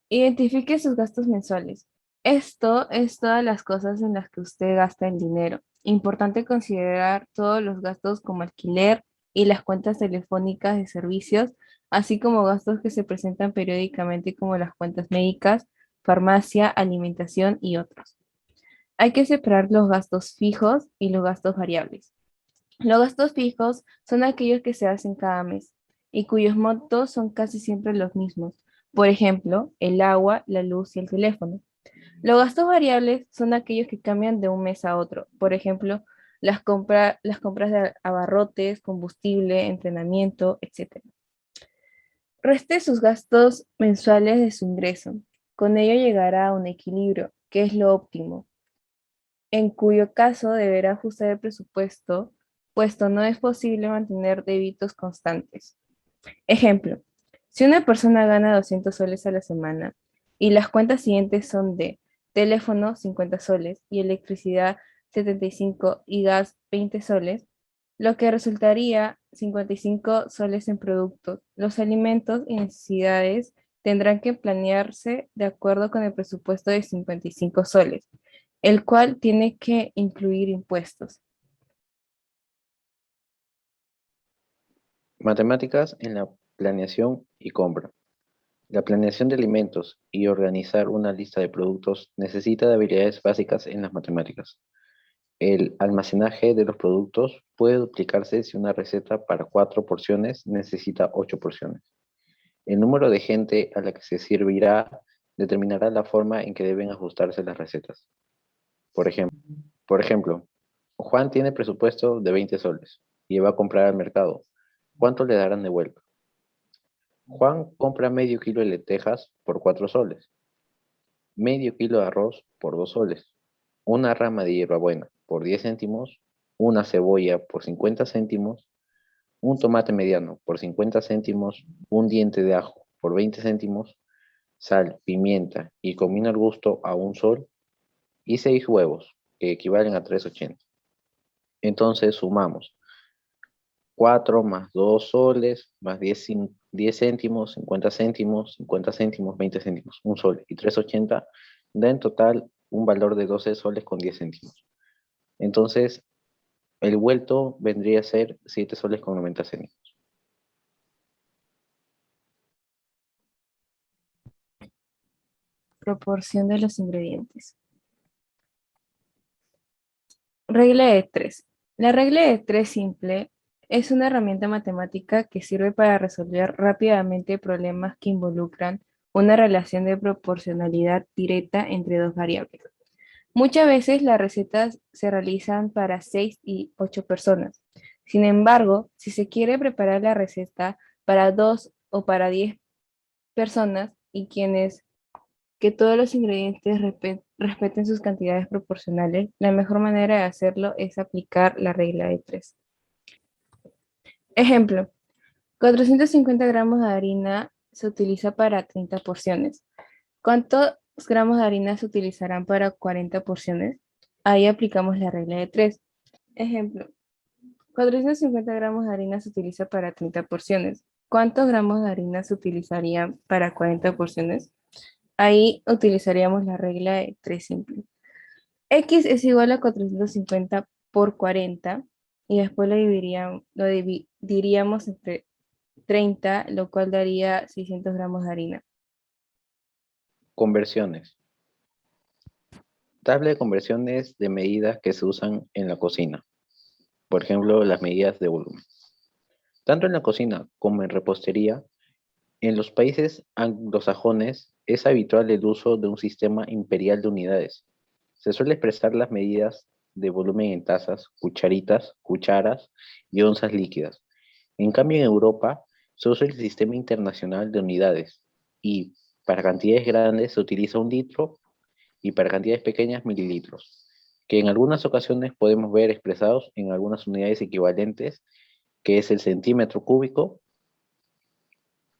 Identifique sus gastos mensuales. Esto es todas las cosas en las que usted gasta el dinero. Importante considerar todos los gastos como alquiler y las cuentas telefónicas de servicios, así como gastos que se presentan periódicamente como las cuentas médicas, farmacia, alimentación y otros. Hay que separar los gastos fijos y los gastos variables. Los gastos fijos son aquellos que se hacen cada mes y cuyos montos son casi siempre los mismos. Por ejemplo, el agua, la luz y el teléfono. Los gastos variables son aquellos que cambian de un mes a otro. Por ejemplo, las compras de abarrotes, combustible, entrenamiento, etc. Reste sus gastos mensuales de su ingreso. Con ello llegará a un equilibrio que es lo óptimo, en cuyo caso deberá ajustar el presupuesto, puesto no es posible mantener débitos constantes. Ejemplo, si una persona gana 200 soles a la semana y las cuentas siguientes son de teléfono 50 soles y electricidad 75 y gas 20 soles, lo que resultaría 55 soles en productos. Los alimentos y necesidades tendrán que planearse de acuerdo con el presupuesto de 55 soles, el cual tiene que incluir impuestos. Matemáticas en la planeación y compra. La planeación de alimentos y organizar una lista de productos necesita de habilidades básicas en las matemáticas. El almacenaje de los productos puede duplicarse si una receta para 4 porciones necesita 8 porciones. El número de gente a la que se servirá determinará la forma en que deben ajustarse las recetas. Por ejemplo, Juan tiene presupuesto de 20 soles y va a comprar al mercado. ¿Cuánto le darán de vuelta? Juan compra medio kilo de lentejas por 4 soles, medio kilo de arroz por 2 soles, una rama de hierbabuena por 10 céntimos, una cebolla por 50 céntimos, un tomate mediano por 50 céntimos, un diente de ajo por 20 céntimos, sal, pimienta y comino al gusto a 1 sol, y 6 huevos, que equivalen a 3,80. Entonces sumamos 4 más 2 soles, más 10 céntimos, 50 céntimos, 50 céntimos, 20 céntimos, 1 sol y 3,80, da en total un valor de 12 soles con 10 céntimos. Entonces, el vuelto vendría a ser 7 soles con 90 céntimos. Proporción de los ingredientes. Regla de 3. La regla de 3 simple es una herramienta matemática que sirve para resolver rápidamente problemas que involucran una relación de proporcionalidad directa entre dos variables. Muchas veces las recetas se realizan para 6 y 8 personas. Sin embargo, si se quiere preparar la receta para 2 o para 10 personas y que todos los ingredientes respeten sus cantidades proporcionales, la mejor manera de hacerlo es aplicar la regla de 3. Ejemplo, 450 gramos de harina se utiliza para 30 porciones. ¿Cuántos gramos de harina se utilizarán para 40 porciones? Ahí aplicamos la regla de 3. Ejemplo, 450 gramos de harina se utiliza para 30 porciones. ¿Cuántos gramos de harina se utilizarían para 40 porciones? Ahí utilizaríamos la regla de 3 simple. X es igual a 450 por 40 y después lo dividiríamos entre 30, lo cual daría 600 gramos de harina. Conversiones. Tabla de conversiones de medidas que se usan en la cocina. Por ejemplo, las medidas de volumen. Tanto en la cocina como en repostería, en los países anglosajones es habitual el uso de un sistema imperial de unidades. Se suele expresar las medidas de volumen en tazas, cucharitas, cucharas y onzas líquidas. En cambio, en Europa se usa el sistema internacional de unidades y para cantidades grandes se utiliza 1 litro y para cantidades pequeñas mililitros, que en algunas ocasiones podemos ver expresados en algunas unidades equivalentes, que es el centímetro cúbico.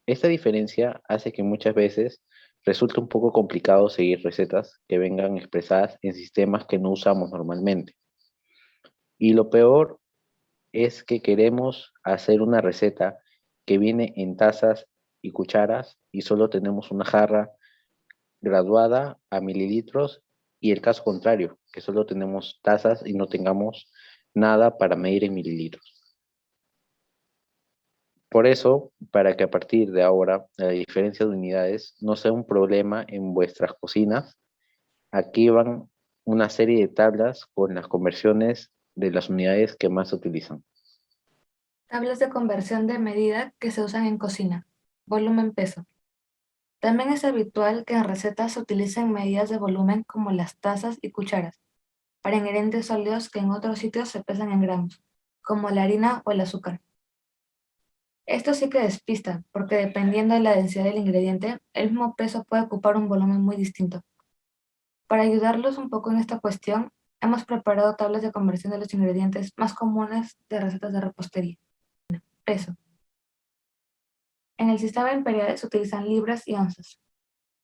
Esta diferencia hace que muchas veces resulte un poco complicado seguir recetas que vengan expresadas en sistemas que no usamos normalmente. Y lo peor es que queremos hacer una receta que viene en tazas y cucharas y solo tenemos una jarra graduada a mililitros, y el caso contrario, que solo tenemos tazas y no tengamos nada para medir en mililitros. Por eso, para que a partir de ahora la diferencia de unidades no sea un problema en vuestras cocinas, aquí van una serie de tablas con las conversiones de las unidades que más se utilizan. Tablas de conversión de medida que se usan en cocina. Volumen peso. También es habitual que en recetas se utilicen medidas de volumen como las tazas y cucharas, para ingredientes sólidos que en otros sitios se pesan en gramos, como la harina o el azúcar. Esto sí que despista, porque dependiendo de la densidad del ingrediente, el mismo peso puede ocupar un volumen muy distinto. Para ayudarlos un poco en esta cuestión, hemos preparado tablas de conversión de los ingredientes más comunes de recetas de repostería. Peso. En el sistema imperial se utilizan libras y onzas.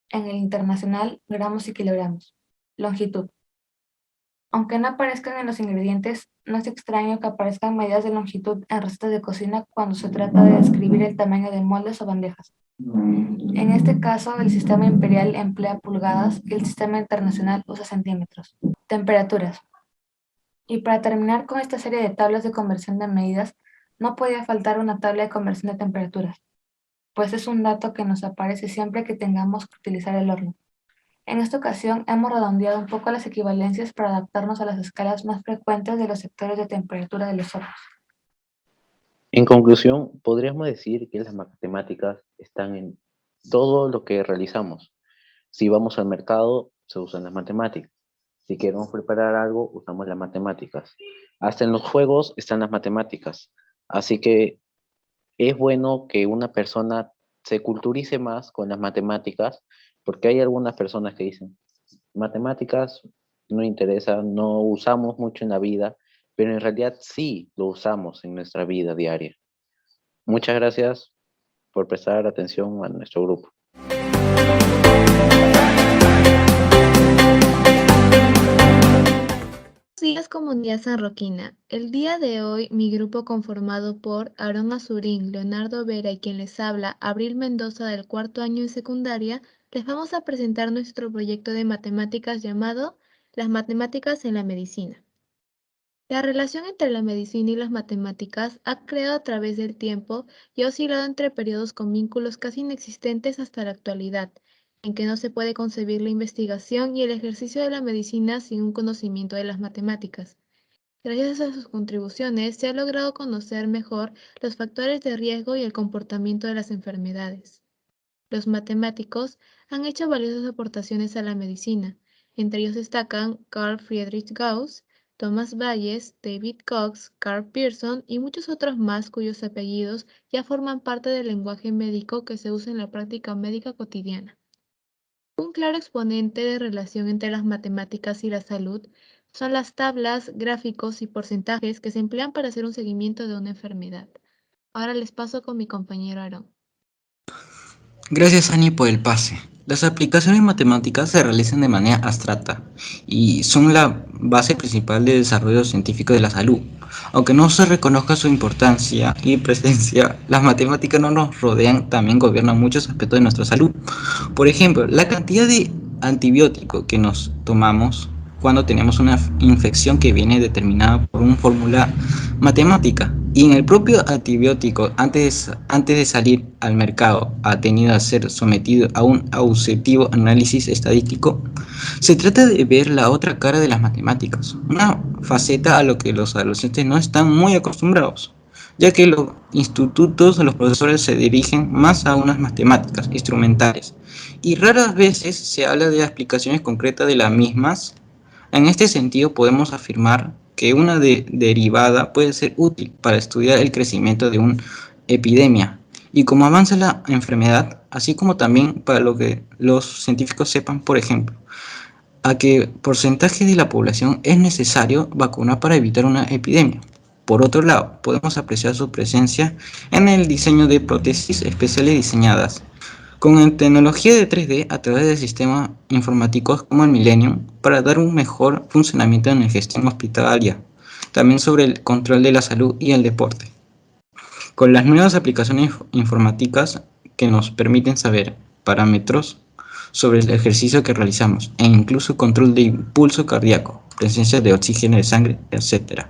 En el internacional, gramos y kilogramos. Longitud. Aunque no aparezcan en los ingredientes, no es extraño que aparezcan medidas de longitud en recetas de cocina cuando se trata de describir el tamaño de moldes o bandejas. En este caso, el sistema imperial emplea pulgadas y el sistema internacional usa centímetros. Temperaturas. Y para terminar con esta serie de tablas de conversión de medidas, no podía faltar una tabla de conversión de temperaturas, pues es un dato que nos aparece siempre que tengamos que utilizar el horno. En esta ocasión hemos redondeado un poco las equivalencias para adaptarnos a las escalas más frecuentes de los sectores de temperatura de los hornos. En conclusión, podríamos decir que las matemáticas están en todo lo que realizamos. Si vamos al mercado, se usan las matemáticas. Si queremos preparar algo, usamos las matemáticas. Hasta en los juegos están las matemáticas. Así que es bueno que una persona se culturice más con las matemáticas, porque hay algunas personas que dicen, matemáticas no interesa, no usamos mucho en la vida, pero en realidad sí lo usamos en nuestra vida diaria. Muchas gracias por prestar atención a nuestro grupo. Buenos días, comunidad sanroquina. El día de hoy, mi grupo conformado por Aarón Azurín, Leonardo Vera y quien les habla, Abril Mendoza del cuarto año de secundaria, les vamos a presentar nuestro proyecto de matemáticas llamado Las matemáticas en la medicina. La relación entre la medicina y las matemáticas ha creado a través del tiempo y ha oscilado entre periodos con vínculos casi inexistentes hasta la actualidad, en que no se puede concebir la investigación y el ejercicio de la medicina sin un conocimiento de las matemáticas. Gracias a sus contribuciones se ha logrado conocer mejor los factores de riesgo y el comportamiento de las enfermedades. Los matemáticos han hecho valiosas aportaciones a la medicina. Entre ellos destacan Carl Friedrich Gauss, Thomas Bayes, David Cox, Carl Pearson y muchos otros más cuyos apellidos ya forman parte del lenguaje médico que se usa en la práctica médica cotidiana. Un claro exponente de relación entre las matemáticas y la salud son las tablas, gráficos y porcentajes que se emplean para hacer un seguimiento de una enfermedad. Ahora les paso con mi compañero Aarón. Gracias, Ani, por el pase. Las aplicaciones matemáticas se realizan de manera abstracta y son la base principal del desarrollo científico de la salud. Aunque no se reconozca su importancia y presencia, las matemáticas no nos rodean, también gobiernan muchos aspectos de nuestra salud. Por ejemplo, la cantidad de antibiótico que nos tomamos cuando tenemos una infección que viene determinada por una fórmula matemática. Y en el propio antibiótico, antes de salir al mercado, ha tenido que ser sometido a un exhaustivo análisis estadístico. Se trata de ver la otra cara de las matemáticas, una faceta a lo que los adolescentes no están muy acostumbrados, ya que los institutos o los profesores se dirigen más a unas matemáticas instrumentales y raras veces se habla de aplicaciones concretas de las mismas. En este sentido, podemos afirmar que una derivada puede ser útil para estudiar el crecimiento de una epidemia y cómo avanza la enfermedad, así como también para lo que los científicos sepan, por ejemplo, a qué porcentaje de la población es necesario vacunar para evitar una epidemia. Por otro lado, podemos apreciar su presencia en el diseño de prótesis especiales diseñadas con tecnología de 3D a través de sistemas informáticos como el Millennium para dar un mejor funcionamiento en la gestión hospitalaria, también sobre el control de la salud y el deporte. Con las nuevas aplicaciones informáticas que nos permiten saber parámetros sobre el ejercicio que realizamos e incluso control de impulso cardíaco, presencia de oxígeno de sangre, etc.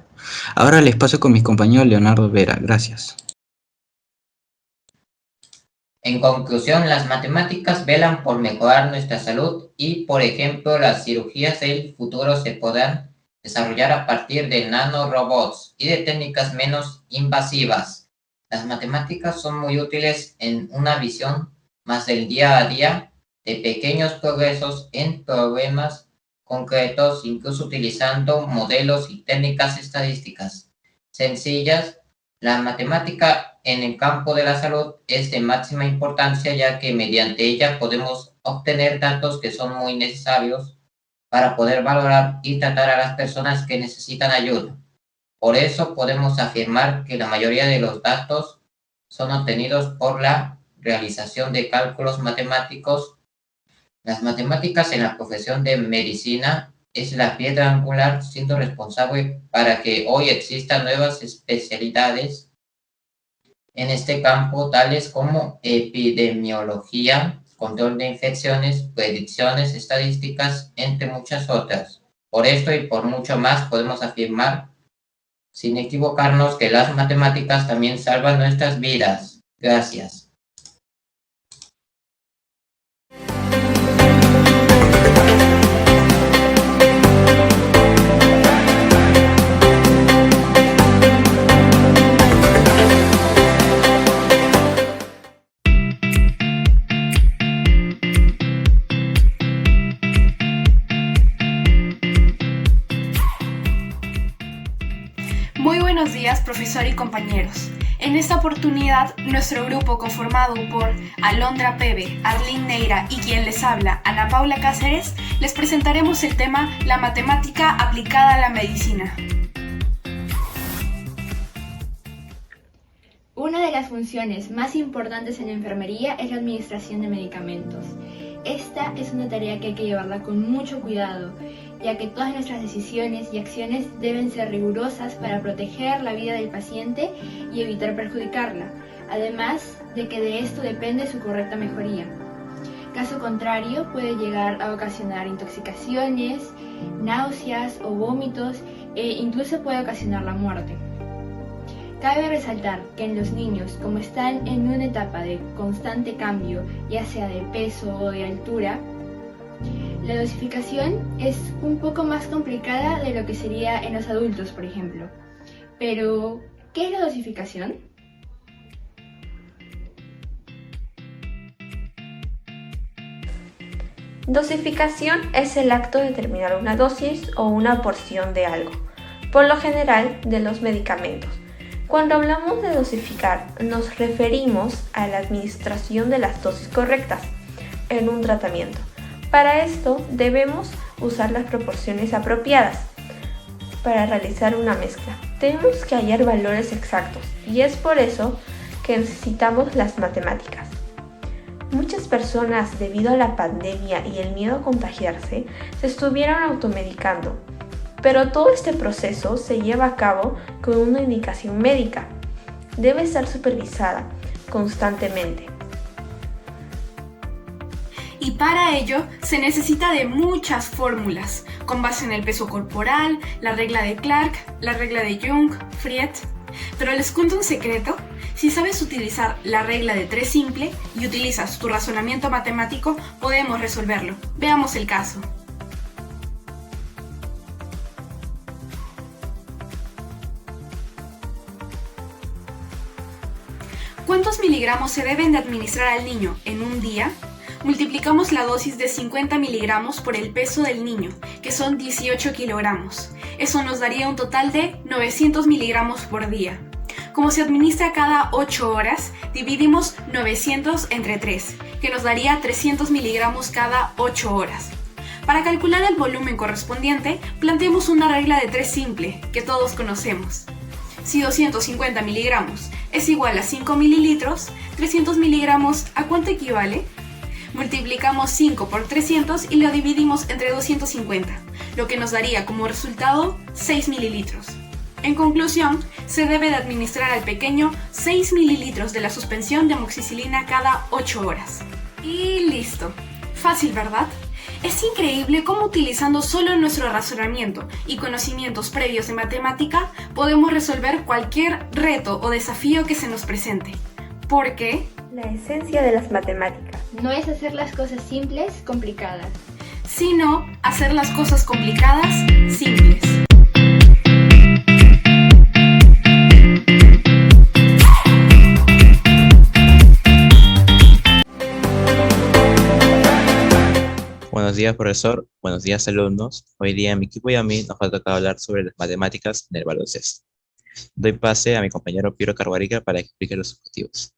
Ahora les paso con mi compañero Leonardo Vera. Gracias. En conclusión, las matemáticas velan por mejorar nuestra salud y, por ejemplo, las cirugías del futuro se podrán desarrollar a partir de nanorobots y de técnicas menos invasivas. Las matemáticas son muy útiles en una visión más del día a día de pequeños progresos en problemas concretos, incluso utilizando modelos y técnicas estadísticas sencillas. La matemática en el campo de la salud es de máxima importancia, ya que mediante ella podemos obtener datos que son muy necesarios para poder valorar y tratar a las personas que necesitan ayuda. Por eso podemos afirmar que la mayoría de los datos son obtenidos por la realización de cálculos matemáticos. Las matemáticas en la profesión de medicina es la piedra angular, siendo responsable para que hoy existan nuevas especialidades en este campo, tales como epidemiología, control de infecciones, predicciones estadísticas, entre muchas otras. Por esto y por mucho más podemos afirmar, sin equivocarnos, que las matemáticas también salvan nuestras vidas. Gracias. Muy buenos días, profesor y compañeros. En esta oportunidad, nuestro grupo conformado por Alondra Pebe, Arlene Neira y quien les habla, Ana Paula Cáceres, les presentaremos el tema La matemática aplicada a la medicina. Una de las funciones más importantes en la enfermería es la administración de medicamentos. Esta es una tarea que hay que llevarla con mucho cuidado, ya que todas nuestras decisiones y acciones deben ser rigurosas para proteger la vida del paciente y evitar perjudicarla, además de que de esto depende su correcta mejoría. Caso contrario, puede llegar a ocasionar intoxicaciones, náuseas o vómitos e incluso puede ocasionar la muerte. Cabe resaltar que en los niños, como están en una etapa de constante cambio, ya sea de peso o de altura, la dosificación es un poco más complicada de lo que sería en los adultos, por ejemplo. Pero, ¿qué es la dosificación? Dosificación es el acto de determinar una dosis o una porción de algo, por lo general de los medicamentos. Cuando hablamos de dosificar, nos referimos a la administración de las dosis correctas en un tratamiento. Para esto debemos usar las proporciones apropiadas para realizar una mezcla. Tenemos que hallar valores exactos y es por eso que necesitamos las matemáticas. Muchas personas, debido a la pandemia y el miedo a contagiarse, se estuvieron automedicando. Pero todo este proceso se lleva a cabo con una indicación médica. Debe estar supervisada constantemente. Y para ello se necesita de muchas fórmulas, con base en el peso corporal, la regla de Clark, la regla de Young, Friet. Pero les cuento un secreto: si sabes utilizar la regla de 3 simple y utilizas tu razonamiento matemático, podemos resolverlo. Veamos el caso. ¿Cuántos miligramos se deben de administrar al niño en un día? Multiplicamos la dosis de 50 miligramos por el peso del niño, que son 18 kilogramos. Eso nos daría un total de 900 miligramos por día. Como se administra cada 8 horas, dividimos 900 entre 3, que nos daría 300 miligramos cada 8 horas. Para calcular el volumen correspondiente, planteemos una regla de 3 simple, que todos conocemos. Si 250 miligramos es igual a 5 mililitros, 300 miligramos ¿a cuánto equivale? Multiplicamos 5 por 300 y lo dividimos entre 250, lo que nos daría como resultado 6 mililitros. En conclusión, se debe de administrar al pequeño 6 mililitros de la suspensión de amoxicilina cada 8 horas. Y listo. Fácil, ¿verdad? Es increíble cómo utilizando solo nuestro razonamiento y conocimientos previos de matemática podemos resolver cualquier reto o desafío que se nos presente. Porque la esencia de las matemáticas no es hacer las cosas simples complicadas, sino hacer las cosas complicadas simples. Buenos días, profesor. Buenos días, alumnos. Hoy día a mi equipo y a mí nos va a tocar hablar sobre las matemáticas en el baloncesto. Doy pase a mi compañero Piero Carvarica para que explique los objetivos.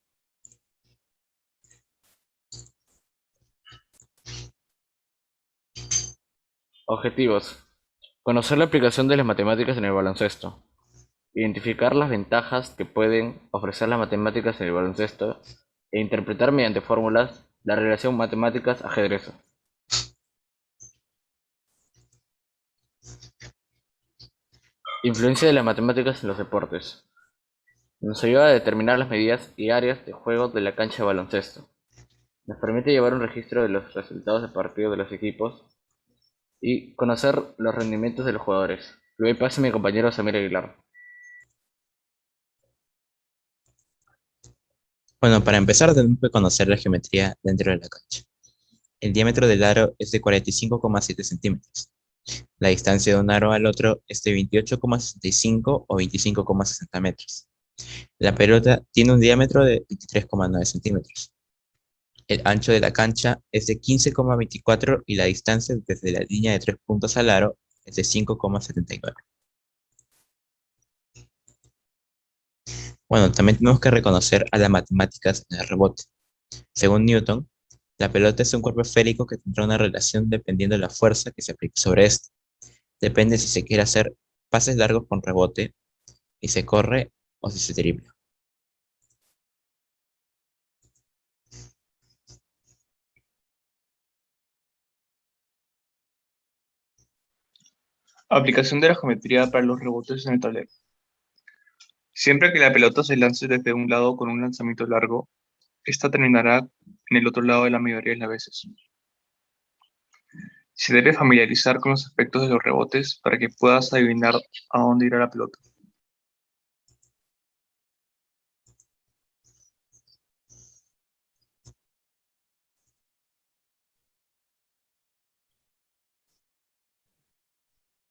Objetivos. Conocer la aplicación de las matemáticas en el baloncesto. Identificar las ventajas que pueden ofrecer las matemáticas en el baloncesto e interpretar mediante fórmulas la relación matemáticas-ajedrez. Influencia de las matemáticas en los deportes. Nos ayuda a determinar las medidas y áreas de juego de la cancha de baloncesto. Nos permite llevar un registro de los resultados de partido de los equipos y conocer los rendimientos de los jugadores. Le doy paso a mi compañero Samir Aguilar. Bueno, para empezar tenemos que conocer la geometría dentro de la cancha. El diámetro del aro es de 45,7 centímetros. La distancia de un aro al otro es de 28,65 o 25,60 metros. La pelota tiene un diámetro de 23,9 centímetros. El ancho de la cancha es de 15,24 y la distancia desde la línea de 3 puntos al aro es de 5,79. Bueno, también tenemos que reconocer a las matemáticas en el rebote. Según Newton, la pelota es un cuerpo esférico que tendrá una relación dependiendo de la fuerza que se aplique sobre este. Depende si se quiere hacer pases largos con rebote, y se corre o si se dribla. Aplicación de la geometría para los rebotes en el tablero. Siempre que la pelota se lance desde un lado con un lanzamiento largo, esta terminará en el otro lado de la mayoría de las veces. Se debe familiarizar con los efectos de los rebotes para que puedas adivinar a dónde irá la pelota.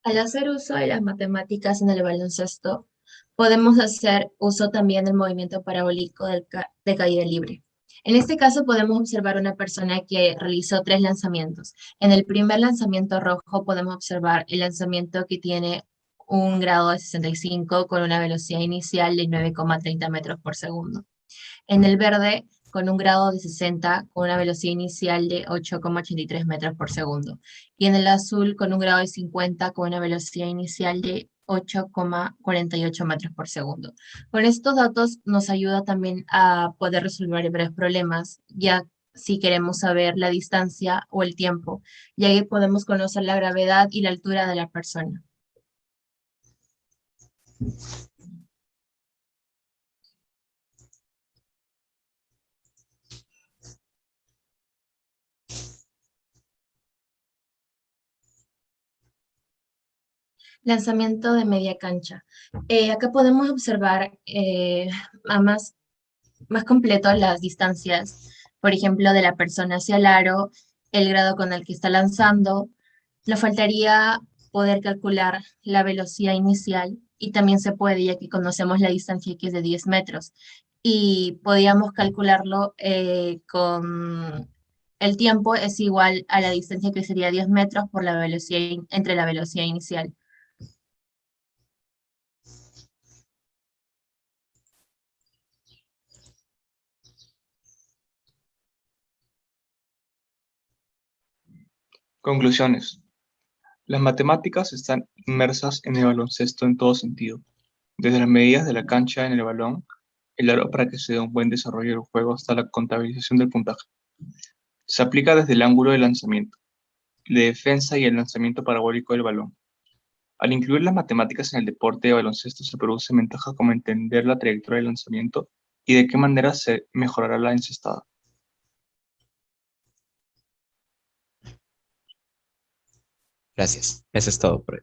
Al hacer uso de las matemáticas en el baloncesto, podemos hacer uso también del movimiento parabólico de caída libre. En este caso podemos observar una persona que realizó 3 lanzamientos. En el primer lanzamiento rojo podemos observar el lanzamiento que tiene un grado de 65 con una velocidad inicial de 9,30 metros por segundo. En el verde, con un grado de 60 con una velocidad inicial de 8,83 metros por segundo. Y en el azul, con un grado de 50 con una velocidad inicial de 8,48 metros por segundo. Con estos datos nos ayuda también a poder resolver varios problemas, ya si queremos saber la distancia o el tiempo, y ahí podemos conocer la gravedad y la altura de la persona. Lanzamiento de media cancha. Acá podemos observar más completo las distancias, por ejemplo, de la persona hacia el aro, el grado con el que está lanzando. Nos faltaría poder calcular la velocidad inicial y también se puede, ya que conocemos la distancia que es de 10 metros. Y podríamos calcularlo con el tiempo es igual a la distancia que sería 10 metros por la velocidad entre la velocidad inicial. Conclusiones. Las matemáticas están inmersas en el baloncesto en todo sentido, desde las medidas de la cancha en el balón, el aro para que se dé un buen desarrollo del juego hasta la contabilización del puntaje. Se aplica desde el ángulo de lanzamiento, la defensa y el lanzamiento parabólico del balón. Al incluir las matemáticas en el deporte de baloncesto se producen ventajas como entender la trayectoria del lanzamiento y de qué manera se mejorará la encestada. Gracias. Eso es todo por hoy.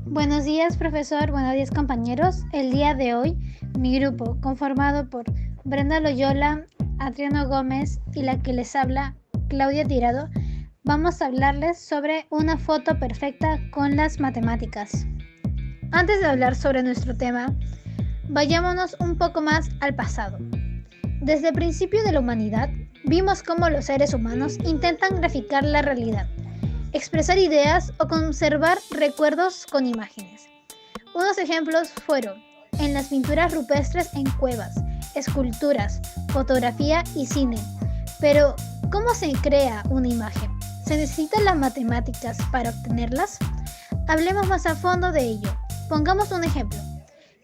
Buenos días, profesor. Buenos días, compañeros. El día de hoy, mi grupo, conformado por Brenda Loyola, Adriano Gómez y la que les habla, Claudia Tirado, vamos a hablarles sobre una foto perfecta con las matemáticas. Antes de hablar sobre nuestro tema, vayámonos un poco más al pasado. Desde el principio de la humanidad, vimos cómo los seres humanos intentan graficar la realidad, expresar ideas o conservar recuerdos con imágenes. Unos ejemplos fueron en las pinturas rupestres en cuevas, esculturas, fotografía y cine. Pero, ¿cómo se crea una imagen? ¿Se necesitan las matemáticas para obtenerlas? Hablemos más a fondo de ello. Pongamos un ejemplo.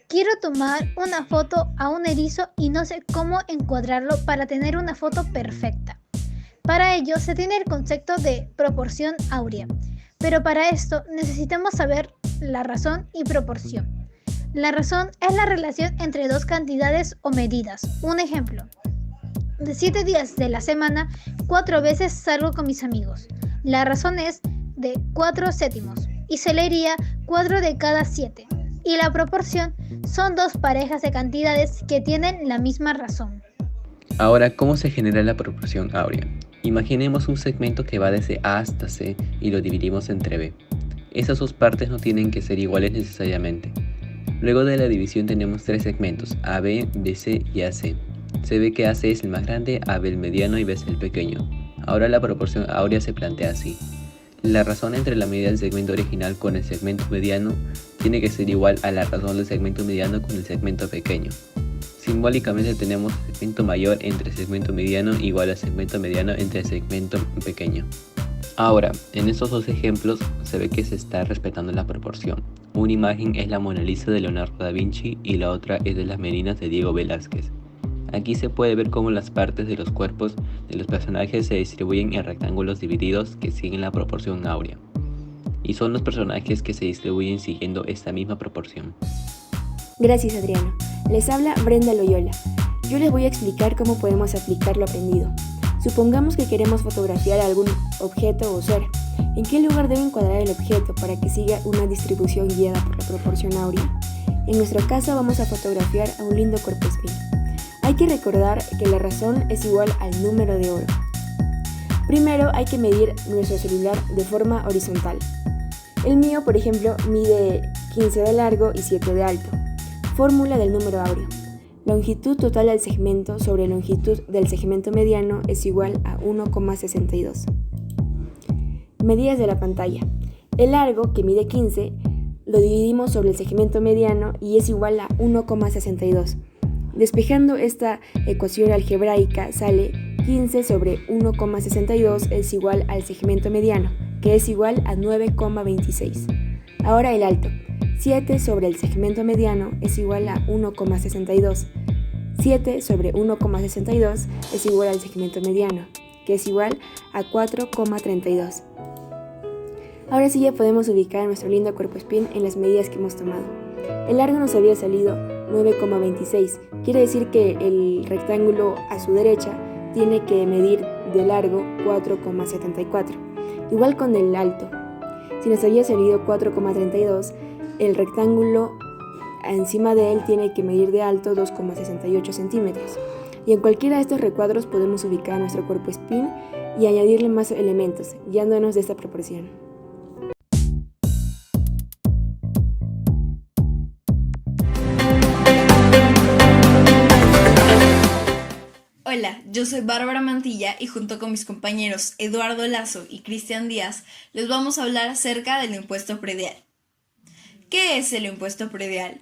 Quiero tomar una foto a un erizo y no sé cómo encuadrarlo para tener una foto perfecta. Para ello se tiene el concepto de proporción áurea, pero para esto necesitamos saber la razón y proporción. La razón es la relación entre dos cantidades o medidas. Un ejemplo. De 7 días de la semana, 4 veces salgo con mis amigos. La razón es de 4 séptimos y se leería 4 de cada 7. Y la proporción son dos parejas de cantidades que tienen la misma razón. Ahora, ¿cómo se genera la proporción áurea? Imaginemos un segmento que va desde A hasta C y lo dividimos entre B. Esas dos partes no tienen que ser iguales necesariamente. Luego de la división tenemos 3 segmentos, AB, BC y AC. Se ve que AC es el más grande, AB el mediano y BC el pequeño. Ahora la proporción áurea se plantea así. La razón entre la medida del segmento original con el segmento mediano tiene que ser igual a la razón del segmento mediano con el segmento pequeño. Simbólicamente tenemos segmento mayor entre segmento mediano igual al segmento mediano entre segmento pequeño. Ahora, en estos dos ejemplos se ve que se está respetando la proporción. Una imagen es la Mona Lisa de Leonardo da Vinci y la otra es de las Meninas de Diego Velázquez. Aquí se puede ver cómo las partes de los cuerpos de los personajes se distribuyen en rectángulos divididos que siguen la proporción áurea. Y son los personajes que se distribuyen siguiendo esta misma proporción. Gracias, Adriano. Les habla Brenda Loyola. Yo les voy a explicar cómo podemos aplicar lo aprendido. Supongamos que queremos fotografiar algún objeto o ser. ¿En qué lugar debe encuadrar el objeto para que siga una distribución guiada por la proporción áurea? En nuestro caso vamos a fotografiar a un lindo cuerpespín. Hay que recordar que la razón es igual al número de oro. Primero hay que medir nuestro celular de forma horizontal. El mío, por ejemplo, mide 15 de largo y 7 de alto. Fórmula del número áureo. Longitud total del segmento sobre longitud del segmento mediano es igual a 1,62. Medidas de la pantalla. El largo, que mide 15, lo dividimos sobre el segmento mediano y es igual a 1,62. Despejando esta ecuación algebraica sale 15 sobre 1,62 es igual al segmento mediano, que es igual a 9,26. Ahora el alto. 7 sobre el segmento mediano es igual a 1,62. 7 sobre 1,62 es igual al segmento mediano, que es igual a 4,32. Ahora sí ya podemos ubicar nuestro lindo cuerpespín en las medidas que hemos tomado. El largo nos había salido 9,26. Quiere decir que el rectángulo a su derecha tiene que medir de largo 4,74. Igual con el alto. Si nos había salido 4,32, el rectángulo encima de él tiene que medir de alto 2,68 centímetros. Y en cualquiera de estos recuadros podemos ubicar nuestro cuerpespín y añadirle más elementos, guiándonos de esta proporción. Hola, yo soy Bárbara Mantilla y junto con mis compañeros Eduardo Lazo y Cristian Díaz les vamos a hablar acerca del impuesto predial. ¿Qué es el impuesto predial?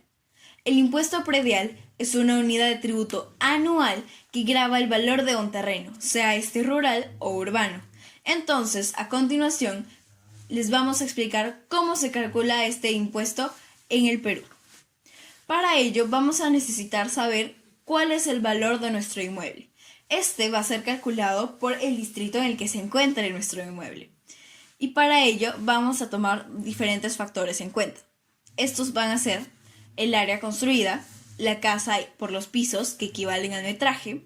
El impuesto predial es una unidad de tributo anual que grava el valor de un terreno, sea este rural o urbano. Entonces, a continuación, les vamos a explicar cómo se calcula este impuesto en el Perú. Para ello, vamos a necesitar saber cuál es el valor de nuestro inmueble. Este va a ser calculado por el distrito en el que se encuentre nuestro inmueble. Y para ello vamos a tomar diferentes factores en cuenta. Estos van a ser el área construida, la casa por los pisos, que equivalen al metraje,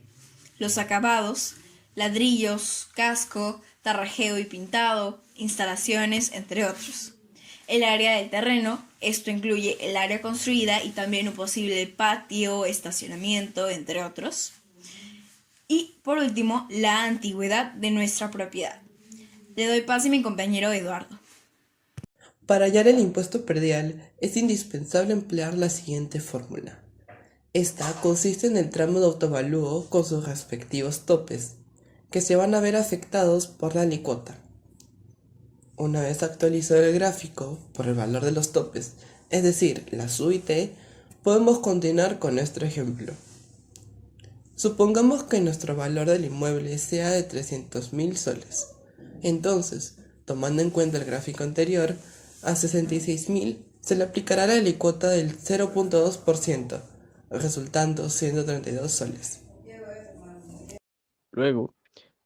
los acabados, ladrillos, casco, tarrajeo y pintado, instalaciones, entre otros. El área del terreno, esto incluye el área construida y también un posible patio, estacionamiento, entre otros. Y por último, la antigüedad de nuestra propiedad. Le doy paso a mi compañero Eduardo. Para hallar el impuesto predial es indispensable emplear la siguiente fórmula. Esta consiste en el tramo de autovalúo con sus respectivos topes, que se van a ver afectados por la alícuota. Una vez actualizado el gráfico por el valor de los topes, es decir, las U y T, podemos continuar con nuestro ejemplo. Supongamos que nuestro valor del inmueble sea de 300.000 soles. Entonces, tomando en cuenta el gráfico anterior, a 66.000 se le aplicará la alícuota del 0.2%, resultando 132 soles. Luego,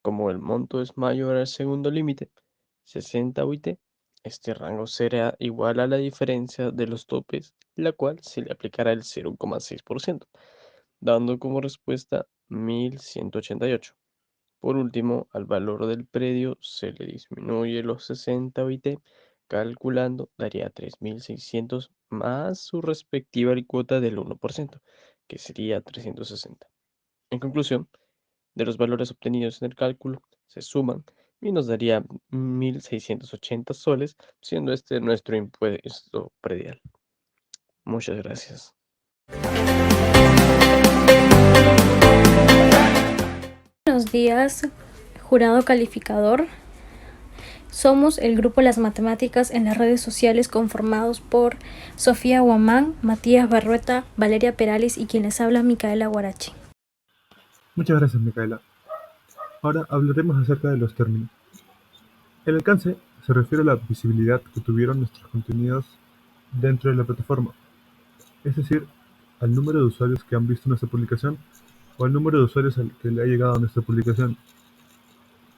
como el monto es mayor al segundo límite, 60 UIT, este rango será igual a la diferencia de los topes, la cual se le aplicará el 0,6%, dando como respuesta 1188. Por último, al valor del predio se le disminuye los 60 UIT, calculando daría 3.600 más su respectiva alícuota del 1%, que sería 360. En conclusión, de los valores obtenidos en el cálculo se suman y nos daría 1.680 soles, siendo este nuestro impuesto predial. Muchas gracias. Buenos días, jurado calificador. Somos el grupo Las Matemáticas en las redes sociales conformados por Sofía Guamán, Matías Barrueta, Valeria Perales y quien les habla, Micaela Guarachi. Muchas gracias, Micaela. Ahora hablaremos acerca de los términos. El alcance se refiere a la visibilidad que tuvieron nuestros contenidos dentro de la plataforma, es decir, al número de usuarios que han visto nuestra publicación o al número de usuarios al que le ha llegado nuestra publicación.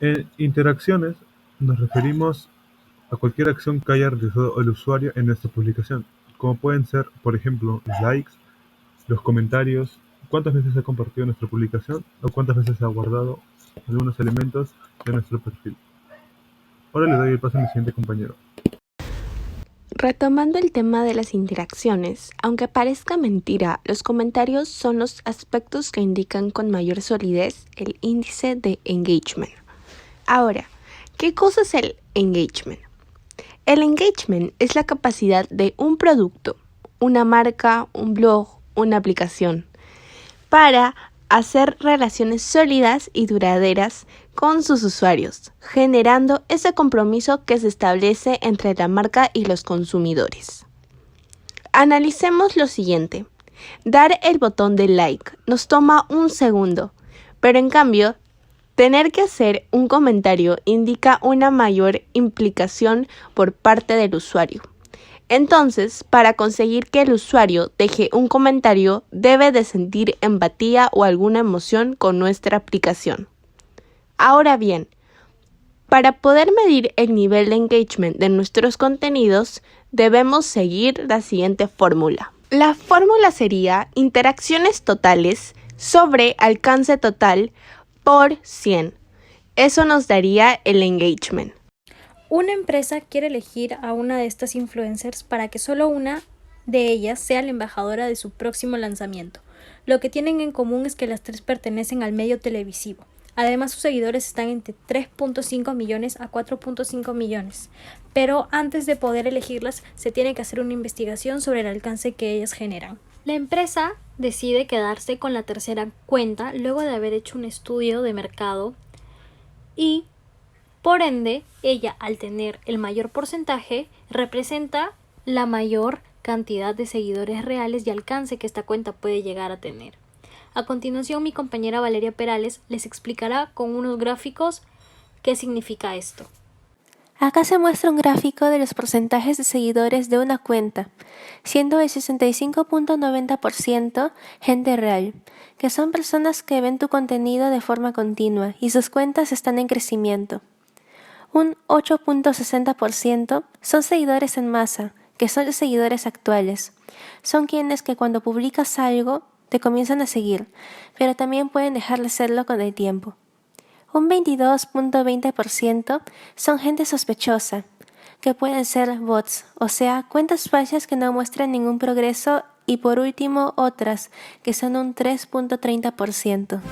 En interacciones nos referimos a cualquier acción que haya realizado el usuario en nuestra publicación, como pueden ser, por ejemplo, los likes, los comentarios, cuántas veces ha compartido nuestra publicación o cuántas veces ha guardado algunos elementos de nuestro perfil. Ahora le doy el paso a mi siguiente compañero. Retomando el tema de las interacciones, aunque parezca mentira, los comentarios son los aspectos que indican con mayor solidez el índice de engagement. Ahora, ¿qué cosa es el engagement? El engagement es la capacidad de un producto, una marca, un blog, una aplicación, para hacer relaciones sólidas y duraderas con sus usuarios, generando ese compromiso que se establece entre la marca y los consumidores. Analicemos lo siguiente. Dar el botón de like nos toma un segundo, pero en cambio, tener que hacer un comentario indica una mayor implicación por parte del usuario. Entonces, para conseguir que el usuario deje un comentario, debe de sentir empatía o alguna emoción con nuestra aplicación. Ahora bien, para poder medir el nivel de engagement de nuestros contenidos, debemos seguir la siguiente fórmula. La fórmula sería interacciones totales sobre alcance total por 100. Eso nos daría el engagement. Una empresa quiere elegir a una de estas influencers para que solo una de ellas sea la embajadora de su próximo lanzamiento. Lo que tienen en común es que las tres pertenecen al medio televisivo. Además, sus seguidores están entre 3.5 millones a 4.5 millones. Pero antes de poder elegirlas, se tiene que hacer una investigación sobre el alcance que ellas generan. La empresa decide quedarse con la tercera cuenta luego de haber hecho un estudio de mercado y, por ende, ella, al tener el mayor porcentaje, representa la mayor cantidad de seguidores reales y alcance que esta cuenta puede llegar a tener. A continuación, mi compañera Valeria Perales les explicará con unos gráficos qué significa esto. Acá se muestra un gráfico de los porcentajes de seguidores de una cuenta, siendo el 65.90% gente real, que son personas que ven tu contenido de forma continua y sus cuentas están en crecimiento. Un 8.60% son seguidores en masa, que son los seguidores actuales. Son quienes que cuando publicas algo te comienzan a seguir, pero también pueden dejar de hacerlo con el tiempo. Un 22.20% son gente sospechosa, que pueden ser bots, o sea, cuentas falsas que no muestran ningún progreso, y por último otras, que son un 3.30%.